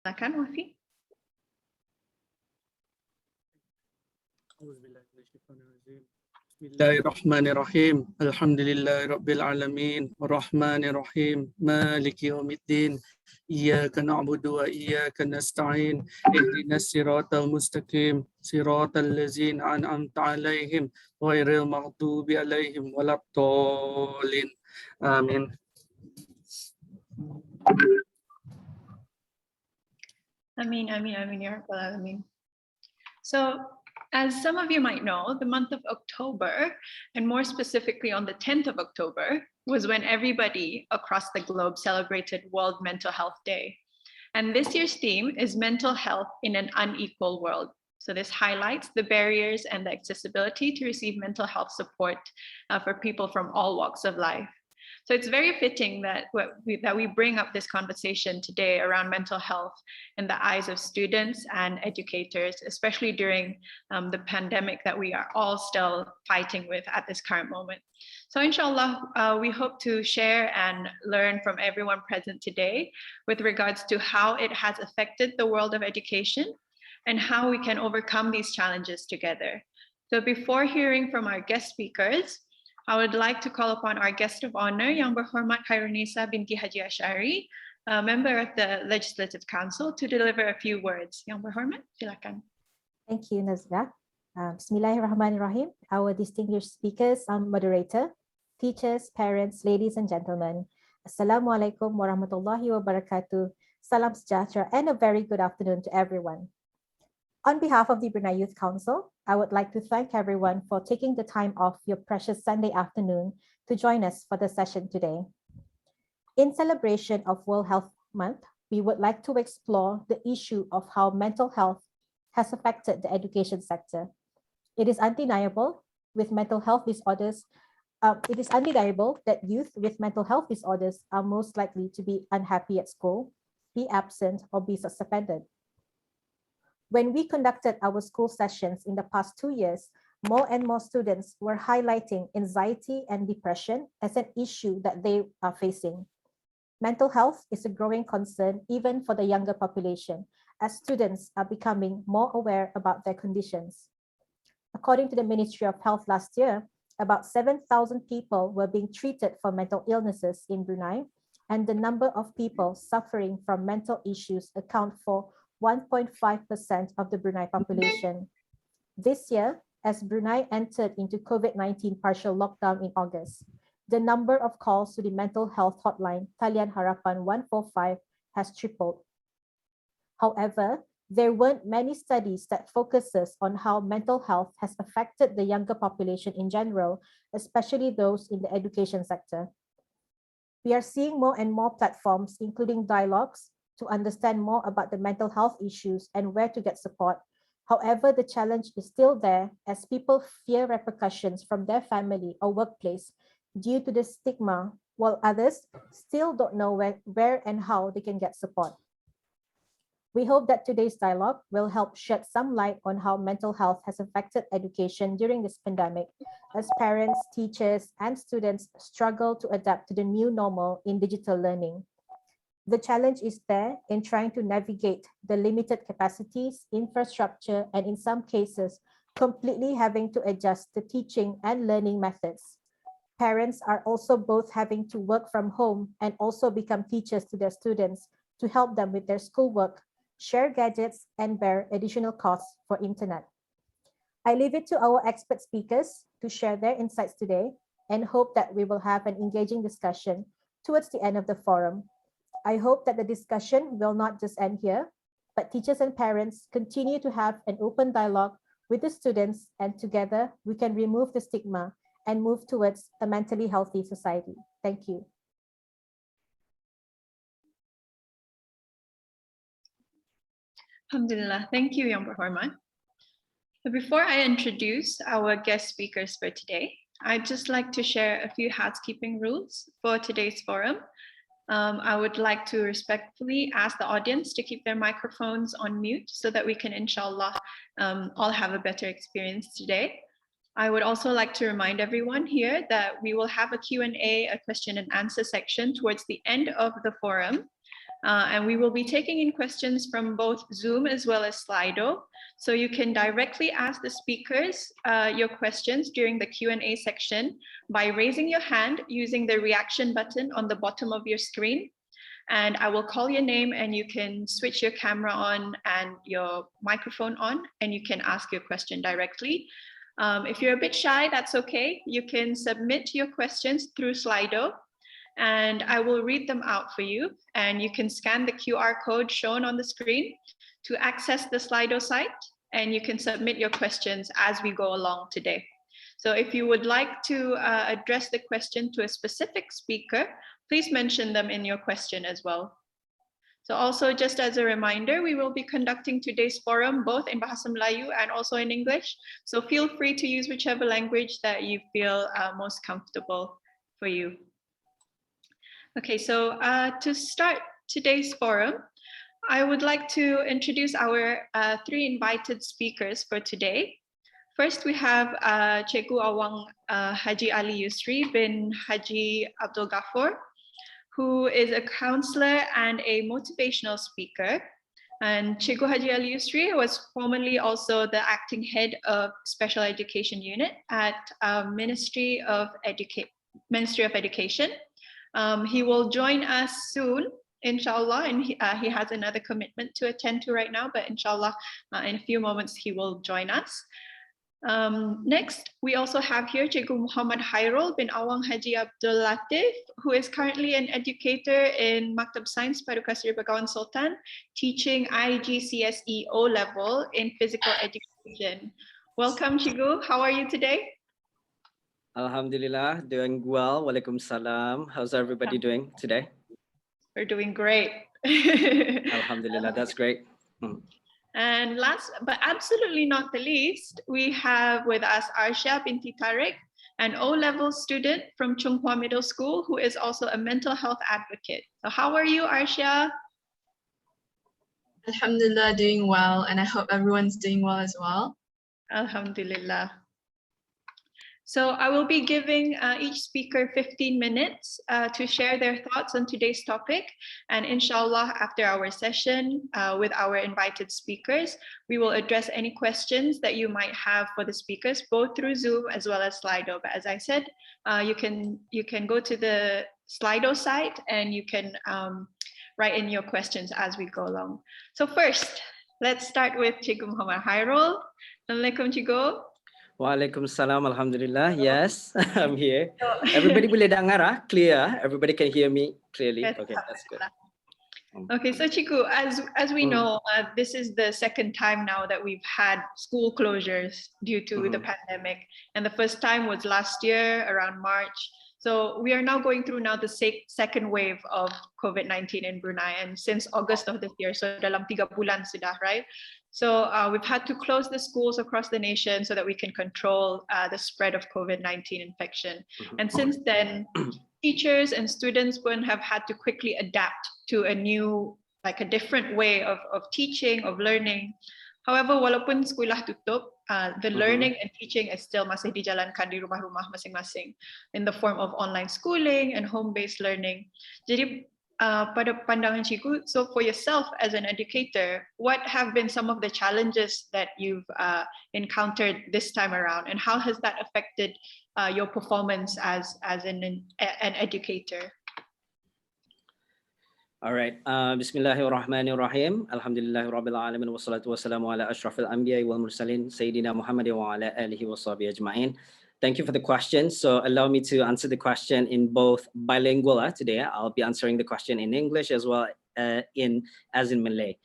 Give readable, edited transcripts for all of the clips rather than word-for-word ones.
Silakan, Wafi. Bismillahirrahmanirrahim. Alhamdulillahirabbil alamin. Arrahmanirrahim. Maliki yaumiddin. Iyyaka na'budu wa iyyaka nasta'in. Ihdinas siratal mustaqim. Siratal ladzina an'amta 'alaihim ghairil maghdubi 'alaihim waladdallin. Amin. Ameen, ameen, ameen, ya Rabbal Alameen. So, as some of you might know, the month of October, and more specifically on the 10th of October, was when everybody across the globe celebrated World Mental Health Day. And this year's theme is mental health in an unequal world. So this highlights the barriers and the accessibility to receive mental health support for people from all walks of life. So it's very fitting that we bring up this conversation today around mental health in the eyes of students and educators, especially during the pandemic that we are all still fighting with at this current moment. So inshallah, we hope to share and learn from everyone present today with regards to how it has affected the world of education and how we can overcome these challenges together. So before hearing from our guest speakers, I would like to call upon our guest of honor, Yang Berhormat Khairunisa binti Haji Ash'ari, a member of the Legislative Council, to deliver a few words. Yang Berhormat, silakan. Thank you, Nazra. Bismillahirrahmanirrahim. Our distinguished speakers and moderator, teachers, parents, ladies and gentlemen. Assalamualaikum warahmatullahi wabarakatuh. Salam sejahtera and a very good afternoon to everyone. On behalf of the Brunei Youth Council, I would like to thank everyone for taking the time off your precious Sunday afternoon to join us for the session today. In celebration of World Health Month, we would like to explore the issue of how mental health has affected the education sector. It is undeniable with mental health disorders. It is undeniable that youth with mental health disorders are most likely to be unhappy at school, be absent, or be suspended. When we conducted our school sessions in the past 2 years, more and more students were highlighting anxiety and depression as an issue that they are facing. Mental health is a growing concern even for the younger population, as students are becoming more aware about their conditions. According to the Ministry of Health last year, about 7,000 people were being treated for mental illnesses in Brunei, and the number of people suffering from mental issues account for 1.5% of the Brunei population. This year, as Brunei entered into COVID-19 partial lockdown in August, the number of calls to the mental health hotline Talian Harapan 145 has tripled. However, there weren't many studies that focuses on how mental health has affected the younger population in general, especially those in the education sector. We are seeing more and more platforms, including dialogues, to understand more about the mental health issues and where to get support. However, the challenge is still there as people fear repercussions from their family or workplace due to the stigma, while others still don't know where and how they can get support. We hope that today's dialogue will help shed some light on how mental health has affected education during this pandemic, as parents, teachers, and students struggle to adapt to the new normal in digital learning. The challenge is there in trying to navigate the limited capacities, infrastructure, and in some cases, completely having to adjust the teaching and learning methods. Parents are also both having to work from home and also become teachers to their students to help them with their schoolwork, share gadgets, and bear additional costs for internet. I leave it to our expert speakers to share their insights today and hope that we will have an engaging discussion towards the end of the forum. I hope that the discussion will not just end here, but teachers and parents continue to have an open dialogue with the students, and together we can remove the stigma and move towards a mentally healthy society. Thank you. Alhamdulillah. Thank you, Yang Berhormat. Before I introduce our guest speakers for today, I'd just like to share a few housekeeping rules for today's forum. I would like to respectfully ask the audience to keep their microphones on mute so that we can, inshallah, all have a better experience today. I would also like to remind everyone here that we will have a Q&A, a question and answer section towards the end of the forum. And we will be taking in questions from both Zoom as well as Slido. So you can directly ask the speakers your questions during the Q&A section by raising your hand using the reaction button on the bottom of your screen. And I will call your name and you can switch your camera on and your microphone on, and you can ask your question directly. If you're a bit shy, that's okay. You can submit your questions through Slido, and I will read them out for you. And you can scan the QR code shown on the screen to access the Slido site, and you can submit your questions as we go along today. So if you would like to address the question to a specific speaker, please mention them in your question as well. So also, just as a reminder, we will be conducting today's forum both in Bahasa Melayu and also in English. So feel free to use whichever language that you feel most comfortable for you. Okay, so to start today's forum, I would like to introduce our three invited speakers for today. First, we have Cikgu Awang Haji Ali Yusri bin Haji Abdul Ghaffur, who is a counselor and a motivational speaker. And Cikgu Haji Ali Yusri was formerly also the acting head of Special Education Unit at Ministry of Education. He will join us soon, inshallah, and he has another commitment to attend to right now, but inshallah, in a few moments, he will join us. Next, we also have here Cikgu Muhammad Hairul bin Awang Haji Abdul Latif, who is currently an educator in Maktab Sains Padukasri Begawan Sultan, teaching IGCSE O level in physical education. Welcome, Cikgu. How are you today? Alhamdulillah, doing well. Waalaikumsalam. How's everybody doing today? We're doing great. Alhamdulillah, that's great. And last but absolutely not the least, we have with us Arsha binti Tariq, an O-level student from Chung Hua Middle School, who is also a mental health advocate. So how are you, Arsha? Alhamdulillah, doing well, and I hope everyone's doing well as well. Alhamdulillah. So I will be giving each speaker 15 minutes to share their thoughts on today's topic. And inshallah, after our session with our invited speakers, we will address any questions that you might have for the speakers, both through Zoom as well as Slido. But as I said, you can go to the Slido site and you can write in your questions as we go along. So first, let's start with Cikgu Muhammad Hairul. Assalamualaikum, Cikgu. Waalaikumsalam, Alhamdulillah. Yes, I'm here. Everybody boleh dengar, clear. Everybody can hear me clearly. Yes, okay, that's good. Okay, so Cikgu, as we know, this is the second time now that we've had school closures due to the pandemic. And the first time was last year around March. So we are now going through now the second wave of COVID-19 in Brunei. And since August of this year, so dalam 3 bulan sudah, right? So we've had to close the schools across the nation so that we can control the spread of COVID-19 infection. And since then, teachers and students have had to quickly adapt to a new, like a different way of teaching, of learning. However, walaupun sekolah tutup, the learning and teaching is still masih dijalankan di rumah-rumah masing-masing in the form of online schooling and home-based learning. Jadi, pada pandangan Cikgu, so for yourself as an educator, what have been some of the challenges that you've encountered this time around, and how has that affected your performance as an educator? All right. Bismillahirrahmanirrahim. Alhamdulillahirabbil alamin wassalatu wassalamu ala asyrafil anbiya'i wal mursalin sayyidina Muhammad wa ala alihi washabihi ajma'in. Thank you for the question. So allow me to answer the question in both bilingual today. I'll be answering the question in English as well as in Malay.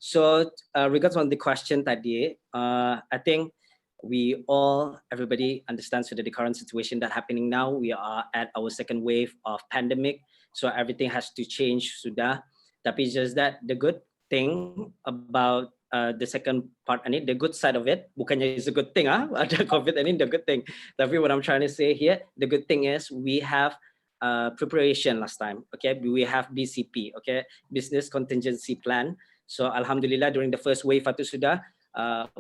So regards on the question tadi, I think everybody understands the current situation that's happening now. We are at our second wave of pandemic. So everything has to change sudah. Tapi just that the good thing about the second part ini, the good side of it, bukannya is a good thing, ada COVID ini, the good thing. Tapi what I'm trying to say here, the good thing is we have preparation last time, okay? We have BCP, okay? Business Contingency Plan. So Alhamdulillah, during the first wave itu sudah,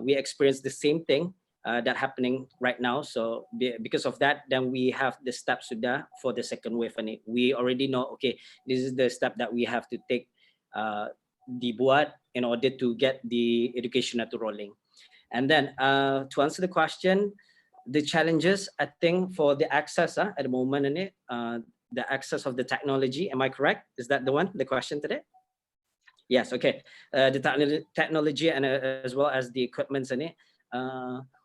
we experienced the same thing that happening right now. So because of that, then we have the steps sudah for the second wave ini. We already know, okay, this is the step that we have to take dibuat in order to get the education itu rolling. And then to answer the question, the challenges I think for the access at the moment ini, the access of the technology, am I correct? Is that the one, the question today? Yes, okay. The technology and as well as the equipments ini,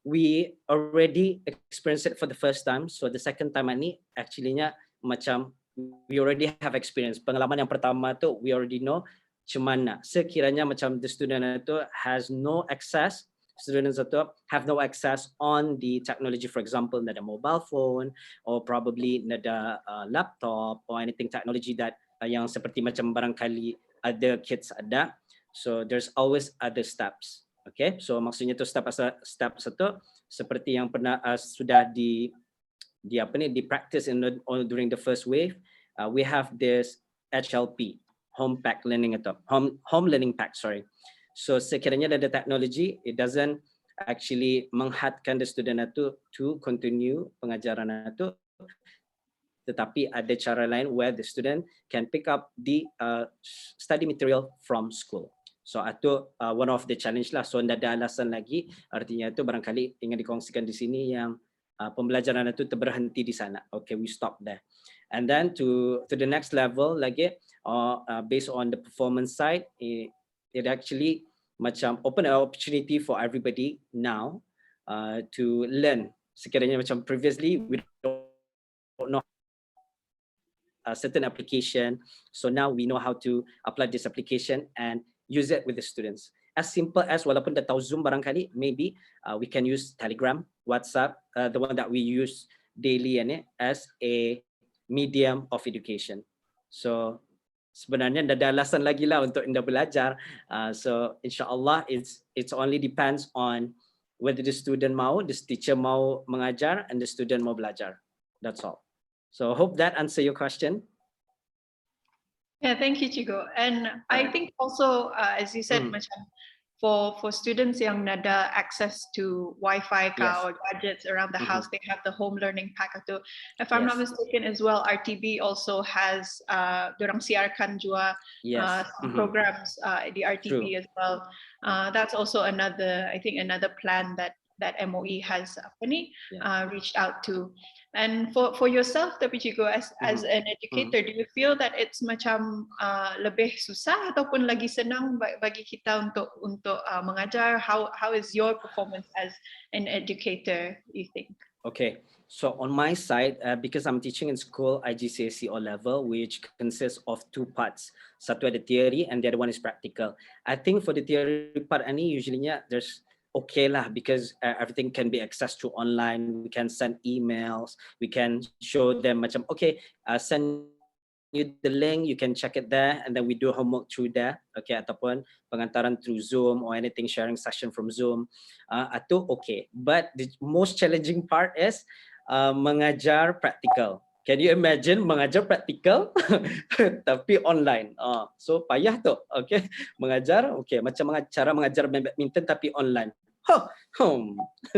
we already experienced it for the first time. So the second time ini actually-nya macam we already have experience. Pengalaman yang pertama tu we already know cumana sekiranya macam the student itu has no access, students itu have no access on the technology, for example, nada mobile phone or probably nada laptop or anything technology that yang seperti macam barangkali other kids ada. So there's always other steps. Okay, so maksudnya tu step satu seperti yang pernah sudah di practice during the first wave. We have this HLP, home learning pack, sorry. So sekiranya ada teknologi, it doesn't actually menghadkan the student itu to continue pengajaran itu, tetapi ada cara lain where the student can pick up the study material from school. So itu one of the challenge lah. So tidak ada alasan lagi, artinya itu barangkali ingin dikongsikan di sini yang pembelajaran itu terberhenti di sana. Okay, we stop there. And then to the next level lagi, based on the performance side, it actually macam open an opportunity for everybody now to learn. Sekiranya macam previously we don't know a certain application, so now we know how to apply this application and use it with the students. As simple as walaupun dah tahu Zoom barangkali, maybe we can use Telegram, WhatsApp, the one that we use daily as a medium of education. So sebenarnya dah ada alasan lagi lah untuk anda belajar. So insyaAllah it's only depends on whether the student mau, the teacher mau mengajar and the student mau belajar. That's all. So hope that answer your question. Yeah, thank you, Chigo. And I think also, as you said, macam for students yang nada access to Wi-Fi or gadgets around the house, they have the home learning pack. If I'm not mistaken as well, RTB also has dorang siarkan jua programs the RTB as well. That's also another, I think, another plan that MOE has reached out to. And for yourself, tapi Chigo, as an educator, do you feel that it's macam lebih susah ataupun lagi senang bagi kita untuk mengajar? How is your performance as an educator, you think? Okay, so on my side, because I'm teaching in school IGCSE O level, which consists of two parts. Satu ada theory and the other one is practical. I think for the theory part ini usually there's okay lah, because everything can be accessed to online. We can send emails, we can show them macam okay, send you the link, you can check it there, and then we do homework through there. Okay, ataupun pengantaran through Zoom or anything, sharing session from Zoom. Itu okay, but the most challenging part is mengajar practical. Can you imagine mengajar practical tapi online? So payah tu, okay? Mengajar, okay, macam cara mengajar badminton tapi online.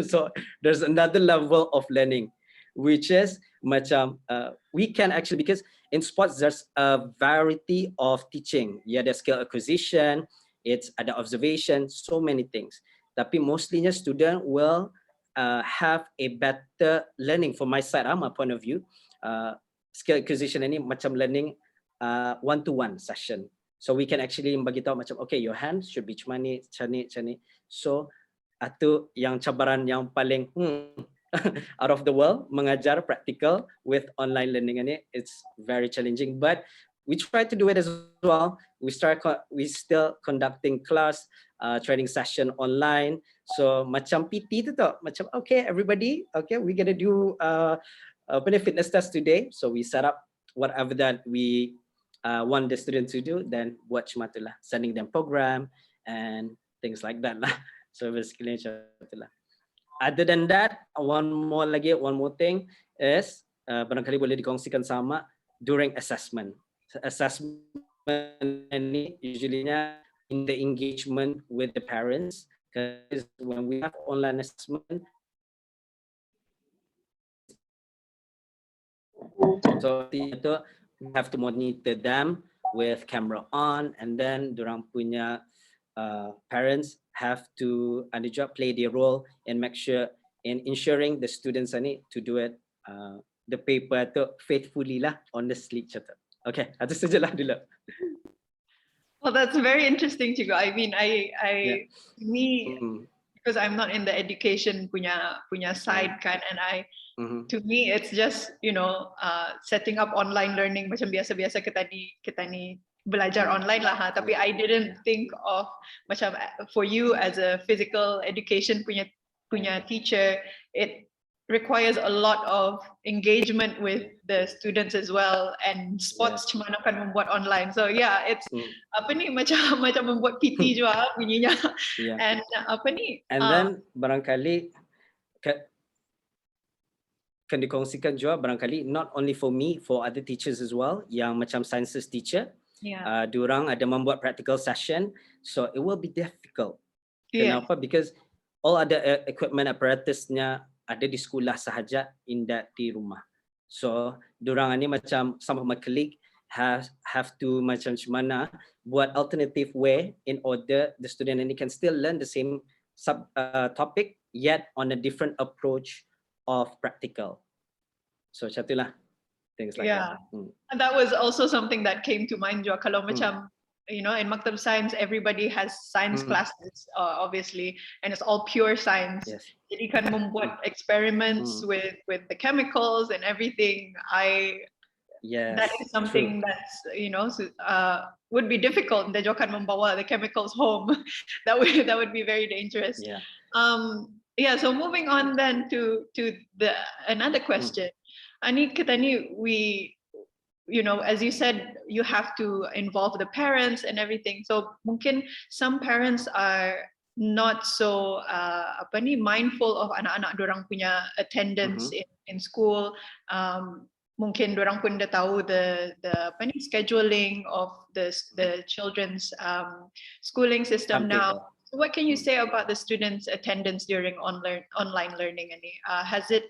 So there's another level of learning, which is macam we can actually, because in sports there's a variety of teaching. Yeah, there's skill acquisition, it's ada observation, so many things. Tapi mostlynya student will have a better learning from my side, my point of view. Skill acquisition ini macam learning one-to-one session. So we can actually bagi tahu macam okay, your hands should be macam ni. So itu yang cabaran yang paling out of the world, mengajar practical with online learning ini, it's very challenging, but we try to do it as well. We still conducting class, training session online. So macam PT tu macam okay, everybody, okay, we're gonna do fitness test today. So we set up whatever that we want the students to do, then buat cuma tu lah, sending them program and things like that lah. So basically macam tu lah. Other than that, one more thing is barangkali boleh dikongsikan sama during assessment. Assessment ini usually-nya in the engagement with the parents, because when we have online assessment, so itu we have to monitor them with camera on, and then dorang punya parents have to play their role and make sure in ensuring the students ni to do it the paper tu faithfully lah, honestly macam tu. Okay, itu sajalah dulu. Well, that's very interesting to go. I mean, me, Mm. because I'm not in the education punya side kan, and to me it's just setting up online learning macam biasa-biasa kita ni belajar online lah ha. Tapi I didn't think of macam for you as a physical education punya teacher, it requires a lot of engagement with the students as well, and sports cuma nak kan membuat online. So yeah, it's apa ni macam membuat PT juga bunyinya. Yeah. And apa ni? And then barangkali kan dikongsikan juga barangkali not only for me, for other teachers as well yang macam sciences teacher, diorang ada membuat practical session, so it will be difficult. Kenapa? Because all other equipment apparatusnya ada di sekolah sahaja, indah di rumah. So diorang ni macam some of my colleague have to macam mana buat alternative way in order the student and they can still learn the same topic yet on a different approach of practical. So macam itulah things like that. And that was also something that came to mind juga kalau macam in Maktab Science everybody has science classes obviously, and it's all pure science. Yes. Jadi kan membuat experiments with the chemicals and everything. That is something that's would be difficult. Dia juga kan membawa the chemicals home. that would be very dangerous. So moving on then to the another question. Ani kita ni we as you said, you have to involve the parents and everything. So mungkin some parents are not so mindful of anak-anak dorang punya attendance in school. Mungkin dorang pun dah tahu the scheduling of the children's schooling system now. So what can you say about the students' attendance during online learning? Has it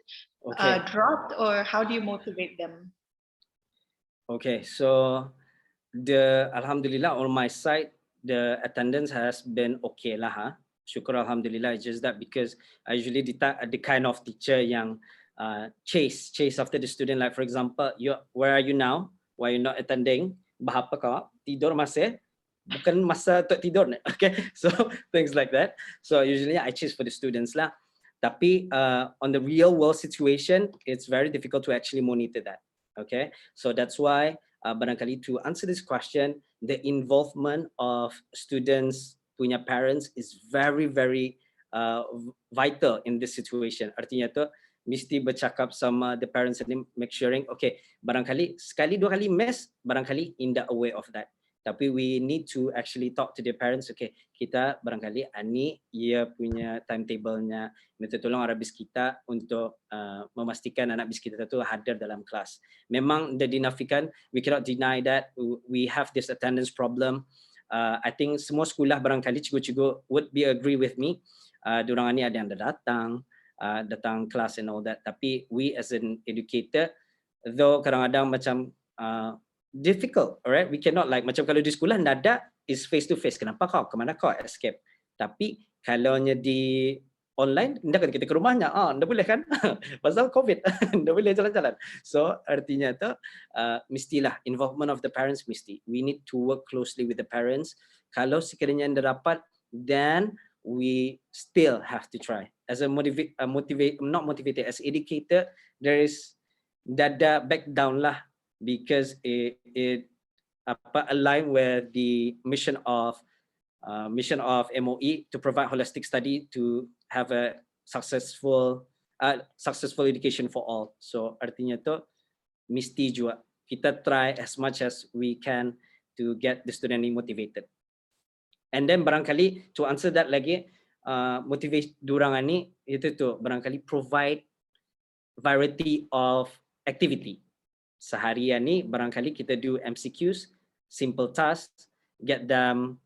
dropped, or how do you motivate them? Okay, so Alhamdulillah on my side, the attendance has been okay lah ha. Syukur Alhamdulillah. It's just that because I usually the kind of teacher yang chase after the student. Like for example, where are you now? Why you not attending? Bahapa kau? Tidur masih? Bukan masa untuk tidur. Okay, so things like that. So usually I chase for the students lah. Tapi on the real world situation, it's very difficult to actually monitor that. Okay, so that's why barangkali to answer this question, the involvement of students punya parents is very vital in this situation. Artinya tu mesti bercakap sama the parents and make sure okay, barangkali sekali dua kali miss, barangkali indah aware of that. Tapi we need to actually talk to the parents. Okay, kita barangkali ani ia punya timetable-nya, minta tolong Arabis kita untuk memastikan anak bis kita tu hadir dalam kelas. Memang dah dinafikan, we cannot deny that we have this attendance problem. I think semua sekolah barangkali cikgu-cikgu would be agree with me. Diorang ni ada yang datang kelas and all that. Tapi we as an educator, though kadang-kadang macam difficult, alright? We cannot like macam kalau di sekolah nada is face to face. Kenapa kau? Kemana kau escape? Tapi kalau di online, hendak kita ke rumahnya. Ndak boleh kan? Pasal COVID, ndak boleh jalan-jalan. So artinya tu mestilah involvement of the parents mesti. We need to work closely with the parents. Kalau sekiranya anda dapat, then we still have to try. As a not motivated, as educator, there is dada back down lah. Because it align with the mission of MOE to provide holistic study to have a successful education for all. So artinya tu mesti juga kita try as much as we can to get the student motivated. And then barangkali to answer that lagi, motivate durang ni itu tu barangkali provide variety of activity. Seharian ni barangkali kita do MCQs, simple tasks, get them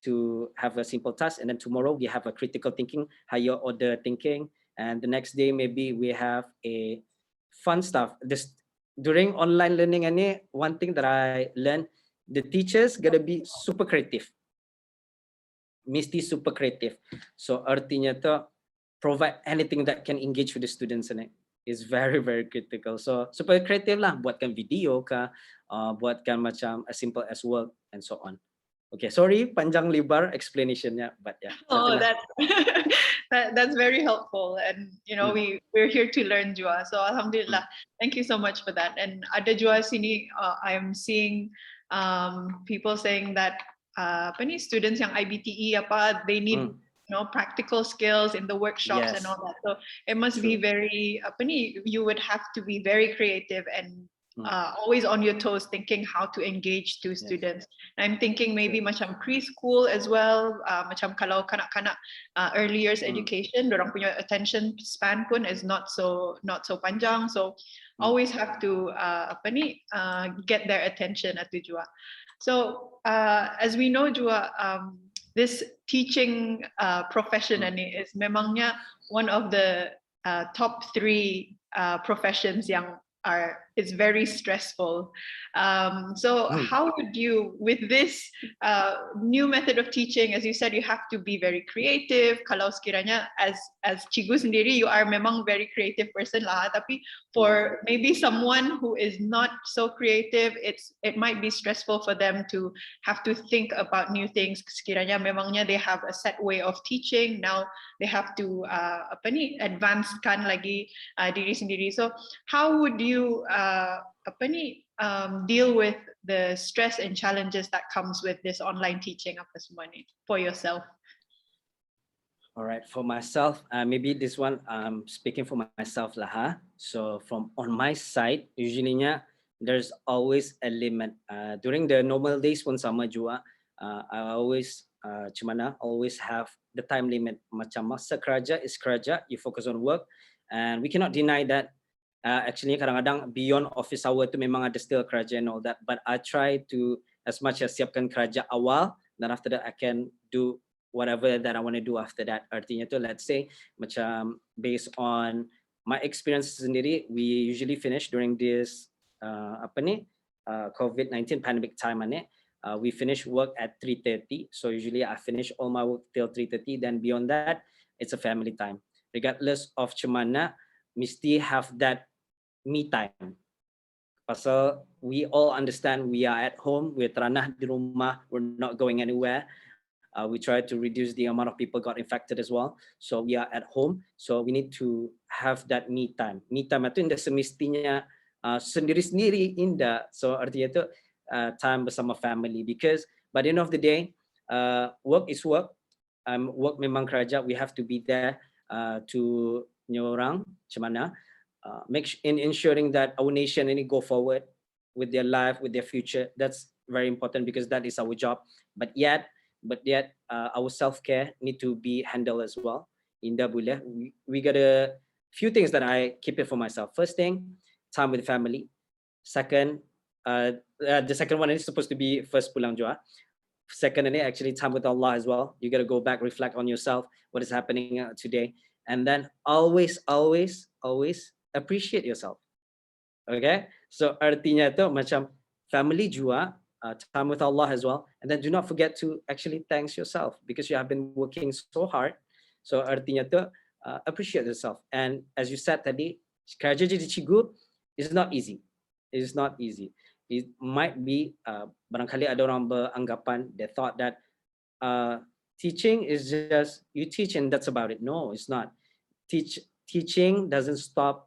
to have a simple task, and then tomorrow we have a critical thinking, higher order thinking, and the next day maybe we have a fun stuff. during online learning ini, one thing that I learned, the teachers gotta be super creative. Mesti super creative. So artinya tu provide anything that can engage with the students in it is very very critical. So super creative lah, buatkan video kah, buatkan macam as simple as work and so on. Okay, sorry panjang lebar explanationnya, but yeah. Oh, itulah. that's very helpful, and you know we're here to learn Jua. So Alhamdulillah, thank you so much for that. And ada Jua sini, I am seeing people saying that apa ni, students yang IBTE apa, they need you know practical skills in the workshops and Yes. all that. So it must be very apa ni, you would have to be very creative and always on your toes, thinking how to engage to students. I'm thinking maybe macam preschool as well, macam kalau kanak-kanak early years education, dorang punya attention span pun is not so panjang, so always have to apa ni, get their attention at Jua. So as we know Jua, this teaching profession ini is memangnya one of the top 3 professions yang is very stressful. So how would you, with this new method of teaching, as you said, you have to be very creative. Kalau sekiranya as Cikgu sendiri, you are memang very creative person lah. Tapi for maybe someone who is not so creative, it might be stressful for them to have to think about new things. Sekiranya memangnya they have a set way of teaching, now they have to apa ni, advancekan lagi diri sendiri. So how would you apa ni, deal with the stress and challenges that comes with this online teaching apa semua ni for yourself? All right, for myself, maybe this one I'm speaking for myself lah. So from on my side, usually there's always a limit. During the normal days pun sama juga, I always always have the time limit. Macam masa kerja is kerja, you focus on work, and we cannot deny that. Actually kadang-kadang beyond office hour tu memang ada still kerja and all that, but I try to as much as siapkan kerja awal, then after that I can do whatever that I want to do after that. Artinya tu, let's say macam based on my experience sendiri, we usually finish during this apa ni, COVID-19 pandemic time ni, we finish work at 3:30. So usually I finish all my work till 3:30. Then beyond that, it's a family time. Regardless of cemana, mesti have that me time. Pasal we all understand we are at home, we're teranah di rumah, we're not going anywhere. We try to reduce the amount of people got infected as well. So we are at home, so we need to have that me time. Me time itu indah semestinya sendiri-sendiri indah. So artinya itu time bersama family, because by the end of the day, work is work. Work memang kerja. We have to be there to nyorang cemana. In ensuring that our nation ini go forward with their life, with their future. That's very important because that is our job. But yet our self-care need to be handled as well. Indah boleh. We got a few things that I keep it for myself. First thing, time with family. Second, the second one is supposed to be first pulang jua. Second, ini actually time with Allah as well. You got to go back, reflect on yourself, what is happening today, and then always appreciate yourself. Okay, so artinya tu macam family jua, time with Allah as well, and then do not forget to actually thank yourself because you have been working so hard. So artinya tu appreciate yourself. And as you said tadi, kerja jadi cikgu is not easy. It is not easy. It might be barangkali ada orang beranggapan, they thought that teaching is just you teach and that's about it. No, it's not. Teaching doesn't stop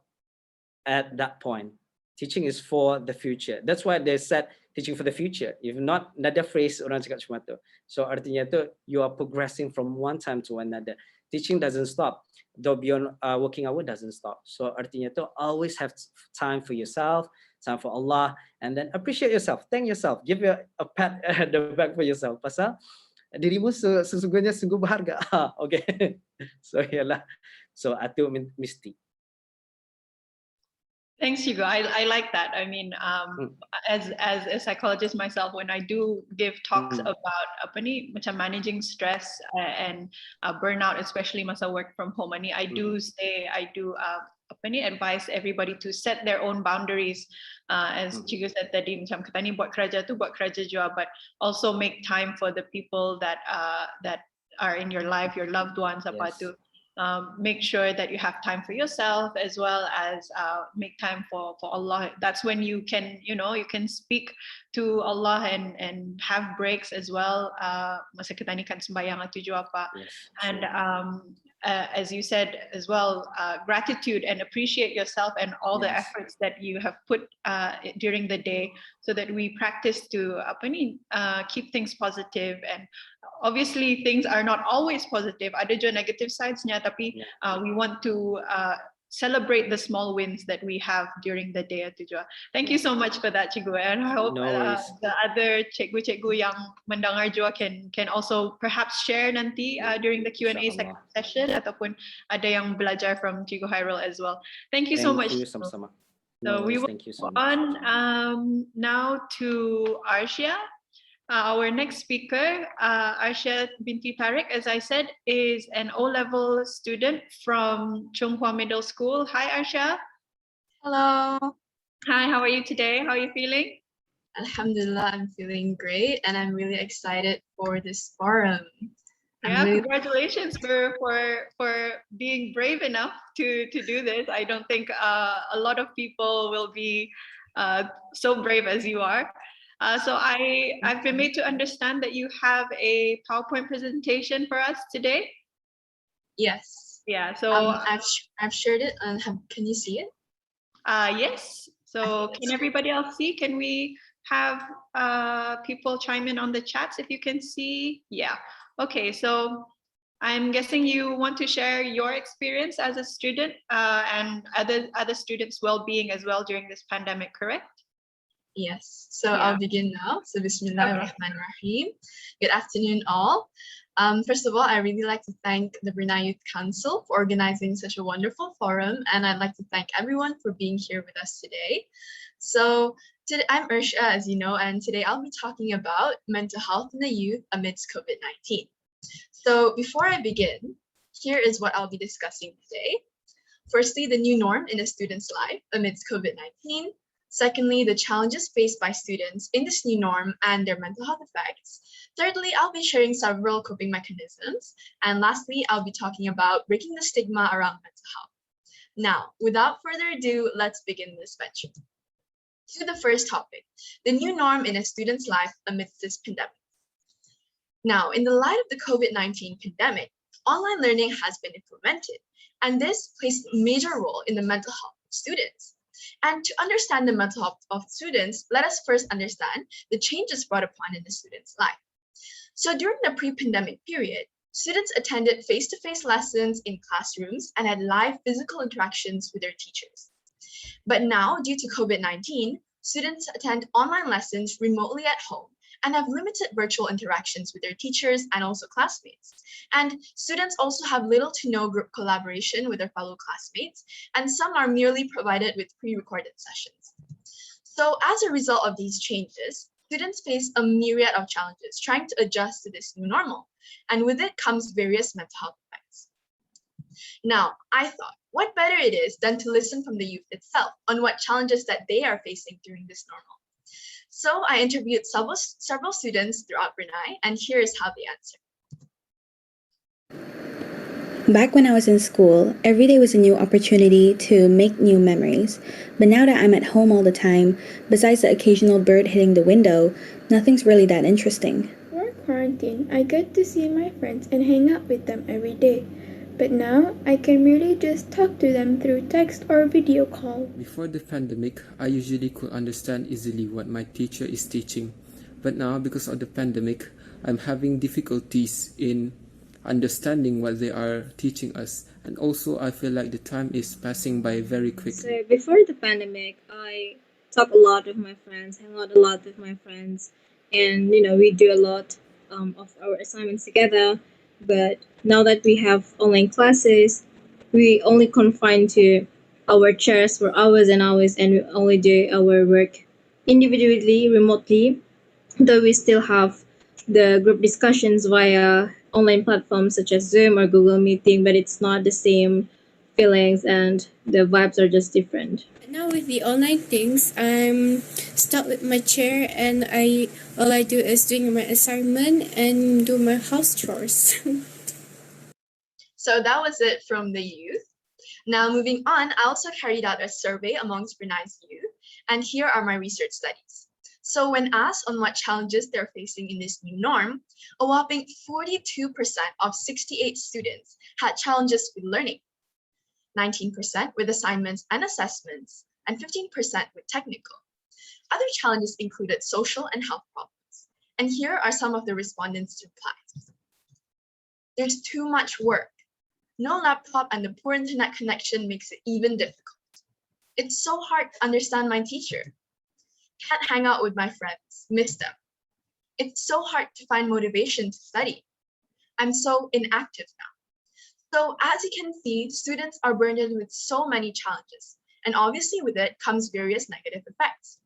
at that point. Teaching is for the future. That's why they said teaching for the future. If not, another phrase orang cakap cuma tu. So artinya tu you are progressing from one time to another. Teaching doesn't stop. Though beyond working hour doesn't stop. So artinya tu always have time for yourself, time for Allah, and then appreciate yourself. Thank yourself. Give you a pat at the back for yourself. Pasal dirimu sesungguhnya sungguh berharga. Okay. So yalah. So atu mesti. Thanks, Hugo. I like that. I mean, as a psychologist myself, when I do give talks about apa ni, macam managing stress and burnout, especially masa work from home, I do say, I do advise everybody to set their own boundaries. As Cikgu said tadi, macam kata ni buat kerja tu, buat kerja jua, but also make time for the people that are in your life, your loved ones, apa Yes. tu. Make sure that you have time for yourself as well as make time for Allah. That's when you can, you can speak to Allah and have breaks as well. Masa kita ni kan sembahyang atau jua apa. Yes. And as you said as well, gratitude and appreciate yourself and all the Yes. efforts that you have put during the day, so that we practice to keep things positive. And obviously things are not always positive, ada juga negative sidesnya, tapi we want to celebrate the small wins that we have during the day tu juga. Thank you so much for that, Cikgu, and I hope No worries. the other cikgu-cikgu yang mendengar juga can also perhaps share nanti during the Q&A InsyaAllah. session, ataupun ada yang belajar from Cikgu Hairul as well. Thank you so much. Thank you, sama-sama. So No we worries, will thank you so move much. on now to Arshia. Our next speaker, Arshia binti Tariq, as I said, is an O-level student from Chunghua Middle School. Hi, Arshia. Hello. Hi, how are you today? How are you feeling? Alhamdulillah, I'm feeling great and I'm really excited for this forum. Yeah, really- congratulations for being brave enough to do this. I don't think a lot of people will be so brave as you are. So I've been made to understand that you have a PowerPoint presentation for us today. Yes. Yeah, so I've shared it and can you see it? yes. So can everybody else see? Can we have people chime in on the chats if you can see? Yeah. Okay, so I'm guessing you want to share your experience as a student and other students' well-being as well during this pandemic, correct? Yes. So Yeah. I'll begin now. So Bismillahirrahmanirrahim. Good afternoon, all. First of all, I really like to thank the Brunei Youth Council for organizing such a wonderful forum, and I'd like to thank everyone for being here with us today. So today, I'm Ursha, as you know, and today I'll be talking about mental health in the youth amidst COVID-19. So before I begin, here is what I'll be discussing today. Firstly, the new norm in a student's life amidst COVID-19. Secondly, the challenges faced by students in this new norm and their mental health effects. Thirdly, I'll be sharing several coping mechanisms. And lastly, I'll be talking about breaking the stigma around mental health. Now, without further ado, let's begin this venture. To the first topic, the new norm in a student's life amidst this pandemic. Now, in the light of the COVID-19 pandemic, online learning has been implemented, and this plays a major role in the mental health of students. And to understand the mental health of students, let us first understand the changes brought upon in the student's life. So during the pre-pandemic period, students attended face-to-face lessons in classrooms and had live physical interactions with their teachers. But now, due to COVID-19, students attend online lessons remotely at home and have limited virtual interactions with their teachers and also classmates. And students also have little to no group collaboration with their fellow classmates, and some are merely provided with pre-recorded sessions. So as a result of these changes, students face a myriad of challenges trying to adjust to this new normal, and with it comes various mental health effects. Now, I thought, what better it is than to listen from the youth itself on what challenges that they are facing during this normal. So I interviewed several students throughout Brunei, and here is how they answered. Back when I was in school, every day was a new opportunity to make new memories. But now that I'm at home all the time, besides the occasional bird hitting the window, nothing's really that interesting. Before quarantine, I get to see my friends and hang out with them every day. But now, I can really just talk to them through text or video call. Before the pandemic, I usually could understand easily what my teacher is teaching. But now, because of the pandemic, I'm having difficulties in understanding what they are teaching us. And also, I feel like the time is passing by very quickly. So before the pandemic, I talk a lot with my friends, hang out a lot with my friends, and we do a lot of our assignments together. But now that we have online classes, we only confine to our chairs for hours and hours, and we only do our work individually, remotely, though we still have the group discussions via online platforms such as Zoom or Google Meeting, but it's not the same feelings, and the vibes are just different. Now with the online things, I'm stuck with my chair and all I do is doing my assignment and do my house chores. So that was it from the youth. Now moving on, I also carried out a survey amongst Brunei's youth, and here are my research studies. So when asked on what challenges they're facing in this new norm, a whopping 42% of 68 students had challenges with learning, 19% with assignments and assessments, and 15% with technical. Other challenges included social and health problems. And here are some of the respondents' replies. There's too much work. No laptop and the poor internet connection makes it even difficult. It's so hard to understand my teacher. Can't hang out with my friends, miss them. It's so hard to find motivation to study. I'm so inactive now. So as you can see, students are burdened with so many challenges, and obviously with it comes various negative effects.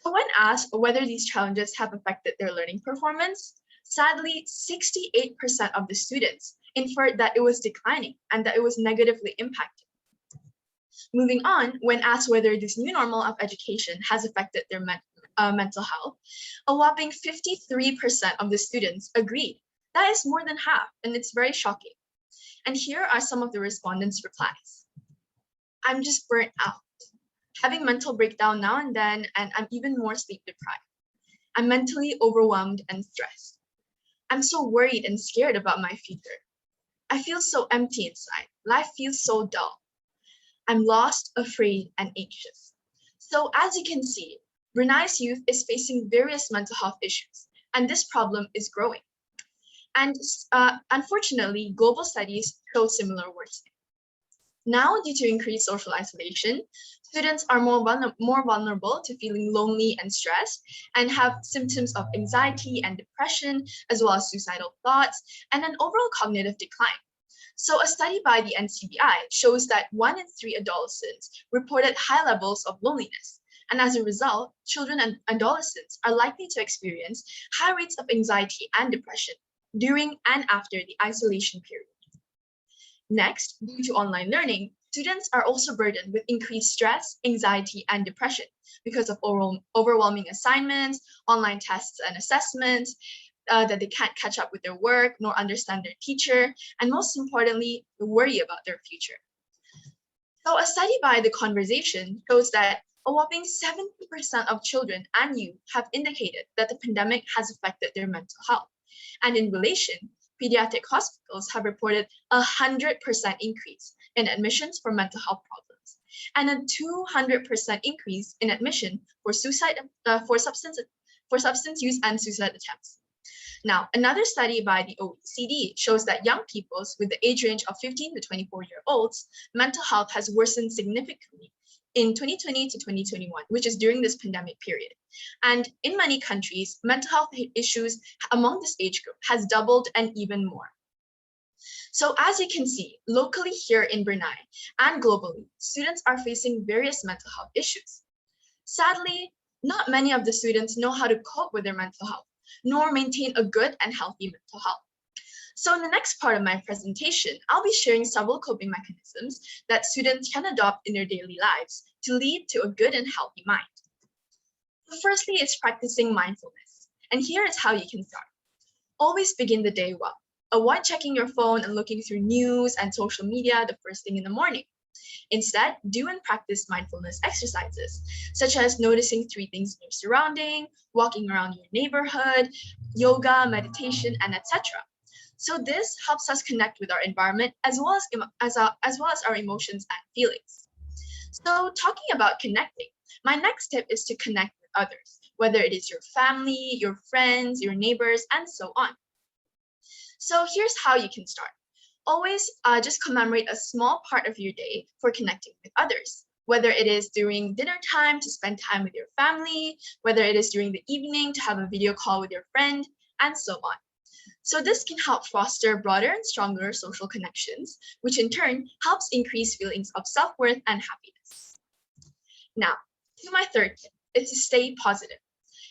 So when asked whether these challenges have affected their learning performance, sadly, 68% of the students inferred that it was declining and that it was negatively impacted. Moving on, when asked whether this new normal of education has affected their mental health, a whopping 53% of the students agreed. That is more than half, and it's very shocking. And here are some of the respondents' replies. I'm just burnt out, having mental breakdown now and then, and I'm even more sleep deprived. I'm mentally overwhelmed and stressed. I'm so worried and scared about my future. I feel so empty inside. Life feels so dull. I'm lost, afraid, and anxious. So as you can see, Brunei's youth is facing various mental health issues, and this problem is growing. And unfortunately, global studies show similar worsening. Now, due to increased social isolation, students are more vulnerable to feeling lonely and stressed and have symptoms of anxiety and depression, as well as suicidal thoughts and an overall cognitive decline. So a study by the NCBI shows that 1 in 3 adolescents reported high levels of loneliness. And as a result, children and adolescents are likely to experience high rates of anxiety and depression during and after the isolation period. Next, due to online learning, students are also burdened with increased stress, anxiety, and depression because of overwhelming assignments, online tests and assessments, that they can't catch up with their work nor understand their teacher, and most importantly, worry about their future. So a study by The Conversation shows that a whopping 70% of children and youth have indicated that the pandemic has affected their mental health. And in relation, pediatric hospitals have reported 100% increase in admissions for mental health problems and a 200% increase in admission for substance use and suicide attempts. Now, another study by the OECD shows that young people with the age range of 15 to 24-year-olds, mental health has worsened significantly in 2020 to 2021, which is during this pandemic period. And in many countries, mental health issues among this age group has doubled and even more. So as you can see, locally here in Brunei and globally, students are facing various mental health issues. Sadly, not many of the students know how to cope with their mental health, nor maintain a good and healthy mental health. So in the next part of my presentation, I'll be sharing several coping mechanisms that students can adopt in their daily lives to lead to a good and healthy mind. So firstly, it's practicing mindfulness. And here is how you can start. Always begin the day well. Avoid checking your phone and looking through news and social media the first thing in the morning. Instead, do and practice mindfulness exercises, such as noticing 3 things in your surrounding, walking around your neighborhood, yoga, meditation, and etc. So this helps us connect with our environment as well as our emotions and feelings. So talking about connecting, my next tip is to connect with others, whether it is your family, your friends, your neighbors, and so on. So here's how you can start. Always just commemorate a small part of your day for connecting with others, whether it is during dinner time to spend time with your family, whether it is during the evening to have a video call with your friend, and so on. So this can help foster broader and stronger social connections, which in turn helps increase feelings of self-worth and happiness. Now, to my third tip, is to stay positive.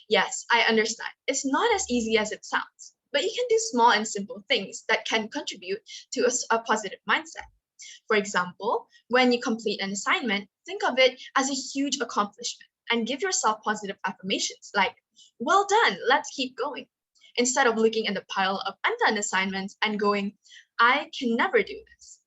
Yes, I understand. It's not as easy as it sounds, but you can do small and simple things that can contribute to a positive mindset. For example, when you complete an assignment, think of it as a huge accomplishment and give yourself positive affirmations like, well done, let's keep going, instead of looking at the pile of undone assignments and going, I can never do this.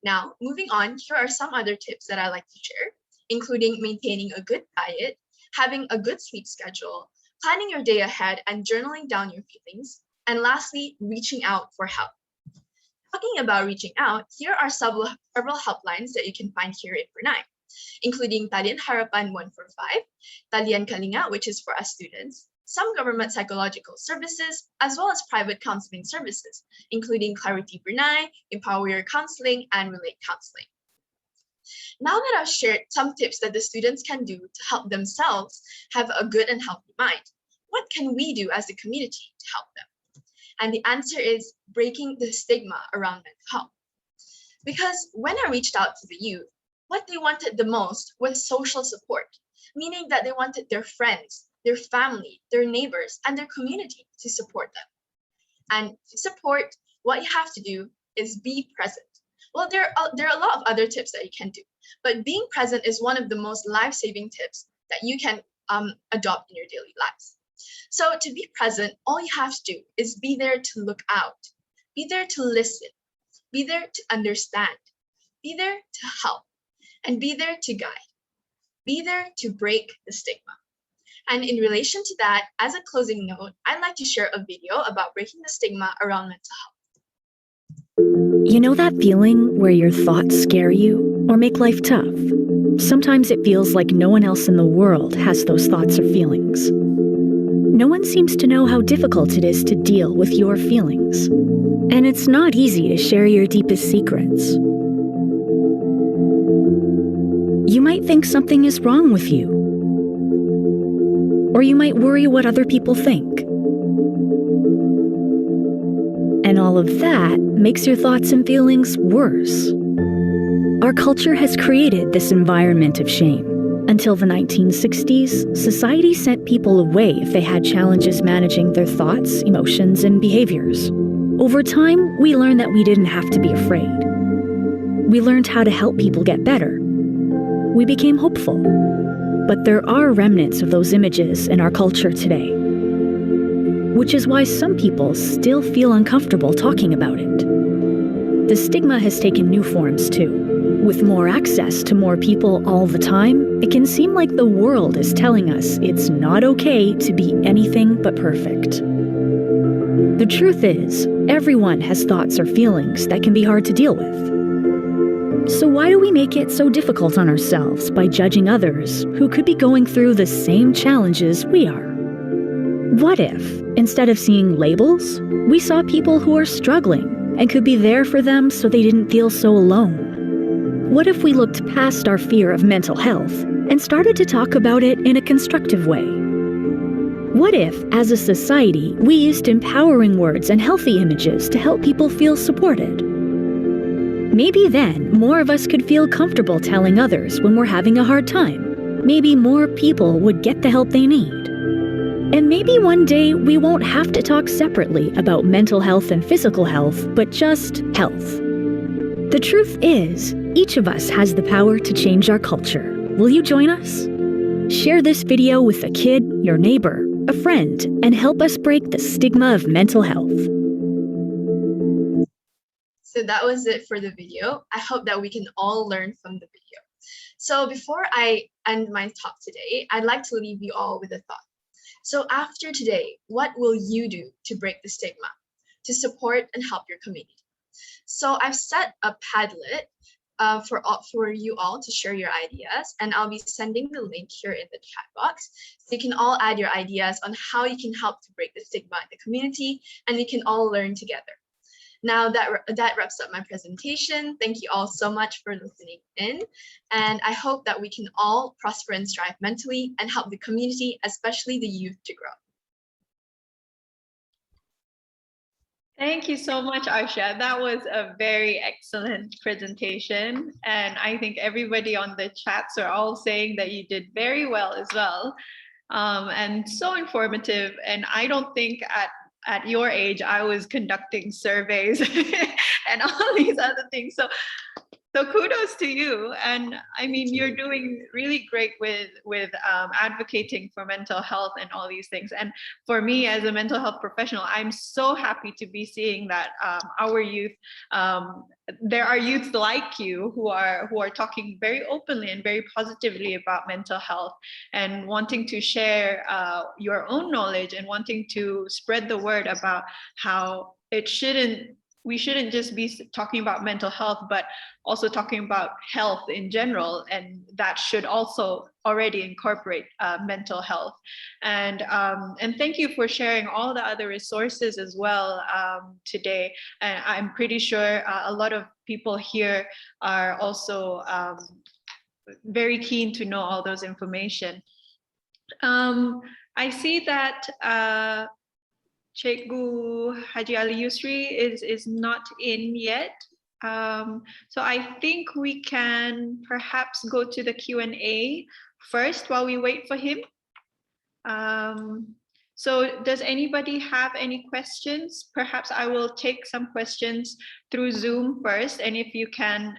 Now, moving on, here are some other tips that I like to share, including maintaining a good diet, having a good sleep schedule, planning your day ahead and journaling down your feelings, and lastly, reaching out for help. Talking about reaching out, here are several helplines that you can find here in Brunei, including Talian Harapan 145, Talian Kalinga, which is for us students, some government psychological services, as well as private counseling services, including Clarity Brunei, Empower Your Counseling, and Relate Counseling. Now that I've shared some tips that the students can do to help themselves have a good and healthy mind, what can we do as a community to help them? And the answer is breaking the stigma around mental health. Because when I reached out to the youth, what they wanted the most was social support, meaning that they wanted their friends, their family, their neighbors, and their community to support them. And to support, what you have to do is be present. Well, there are a lot of other tips that you can do, but being present is one of the most life-saving tips that you can adopt in your daily lives. So to be present, all you have to do is be there to look out, be there to listen, be there to understand, be there to help, and be there to guide, be there to break the stigma. And in relation to that, as a closing note, I'd like to share a video about breaking the stigma around mental health. You know that feeling where your thoughts scare you or make life tough? Sometimes it feels like no one else in the world has those thoughts or feelings. No one seems to know how difficult it is to deal with your feelings. And it's not easy to share your deepest secrets. You might think something is wrong with you. Or you might worry what other people think. And all of that makes your thoughts and feelings worse. Our culture has created this environment of shame. Until the 1960s, society sent people away if they had challenges managing their thoughts, emotions, and behaviors. Over time, we learned that we didn't have to be afraid. We learned how to help people get better. We became hopeful. But there are remnants of those images in our culture today, which is why some people still feel uncomfortable talking about it. The stigma has taken new forms too. With more access to more people all the time, it can seem like the world is telling us it's not okay to be anything but perfect. The truth is, everyone has thoughts or feelings that can be hard to deal with. So why do we make it so difficult on ourselves by judging others who could be going through the same challenges we are? What if, instead of seeing labels, we saw people who are struggling and could be there for them so they didn't feel so alone? What if we looked past our fear of mental health and started to talk about it in a constructive way? What if, as a society, we used empowering words and healthy images to help people feel supported? Maybe then more of us could feel comfortable telling others when we're having a hard time. Maybe more people would get the help they need. And maybe one day we won't have to talk separately about mental health and physical health, but just health. The truth is, each of us has the power to change our culture. Will you join us? Share this video with a kid, your neighbor, a friend, and help us break the stigma of mental health. So that was it for the video. I hope that we can all learn from the video. So before I end my talk today, I'd like to leave you all with a thought. So after today, what will you do to break the stigma, to support and help your community? So I've set a Padlet for you all to share your ideas, and I'll be sending the link here in the chat box. So you can all add your ideas on how you can help to break the stigma in the community, and we can all learn together. Now that wraps up my presentation. Thank you all so much for listening in, and I hope that we can all prosper and strive mentally and help the community, especially the youth, to grow. Thank you so much, Arsha. That was a very excellent presentation. And I think everybody on the chats are all saying that you did very well as well. And so informative. And I don't think at your age, I was conducting surveys and all these other things. So kudos to you. And I mean, you're doing really great with advocating for mental health and all these things. And for me as a mental health professional, I'm so happy to be seeing that our youth, there are youths like you who are talking very openly and very positively about mental health and wanting to share your own knowledge and wanting to spread the word about how we shouldn't just be talking about mental health, but also talking about health in general, and that should also already incorporate mental health. And thank you for sharing all the other resources as well today. And I'm pretty sure a lot of people here are also very keen to know all those information. I see that Cikgu Haji Ali Yusri is not in yet. So I think we can perhaps go to the Q&A first while we wait for him. So does anybody have any questions? Perhaps I will take some questions through Zoom first, and if you can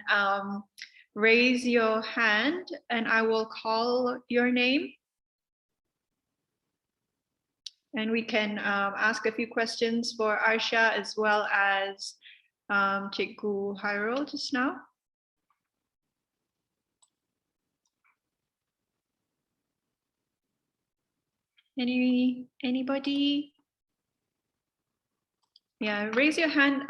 raise your hand and I will call your name. And we can ask a few questions for Arsha as well as Cikgu Hairul just now. Anybody? Yeah, raise your hand.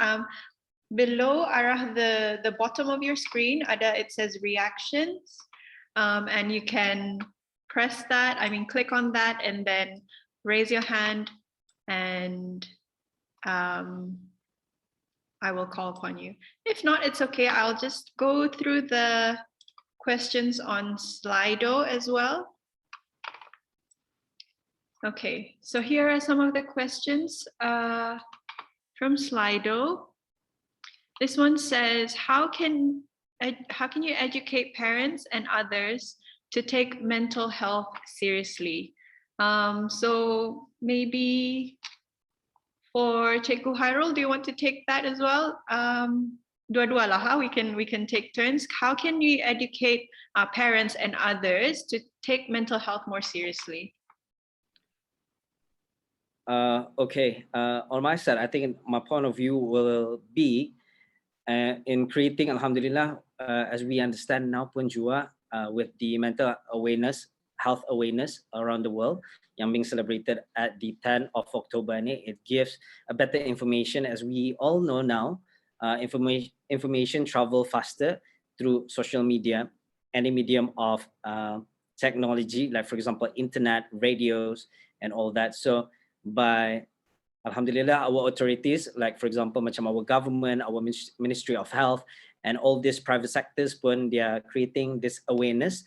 Below arah the bottom of your screen, it says reactions, and you can press that. I mean, click on that and then raise your hand, and I will call upon you. If not, it's okay. I'll just go through the questions on Slido as well. Okay, so here are some of the questions from Slido. This one says, how can you educate parents and others to take mental health seriously? So maybe for Cikgu Hairul, do you want to take that as well? Dua-dua lah, we can take turns. How can we educate our parents and others to take mental health more seriously? Okay, on my side, I think my point of view will be in creating, Alhamdulillah, as we understand now pun juga, with the mental awareness, health awareness around the world yang being celebrated at the 10th of October ni, it gives a better information. As we all know now, information travel faster through social media, any medium of technology, like for example, internet, radios, and all that. So by Alhamdulillah, our authorities, like for example, macam our government, our Ministry of Health, and all these private sectors pun, they are creating this awareness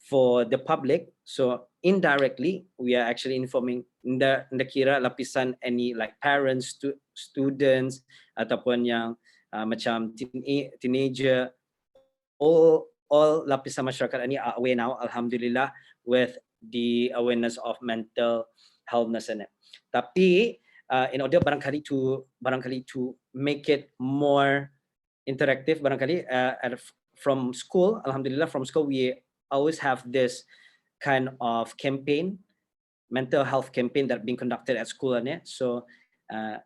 for the public. So indirectly, we are actually informing the kira lapisan any like parents, students, ataupun yang macam teenager, all lapisan masyarakat ini are aware now, Alhamdulillah, with the awareness of mental healthness in it. Tapi in order barangkali to make it more interactive, barangkali from school, Alhamdulillah, from school we always have this kind of campaign, mental health campaign that being conducted at school. So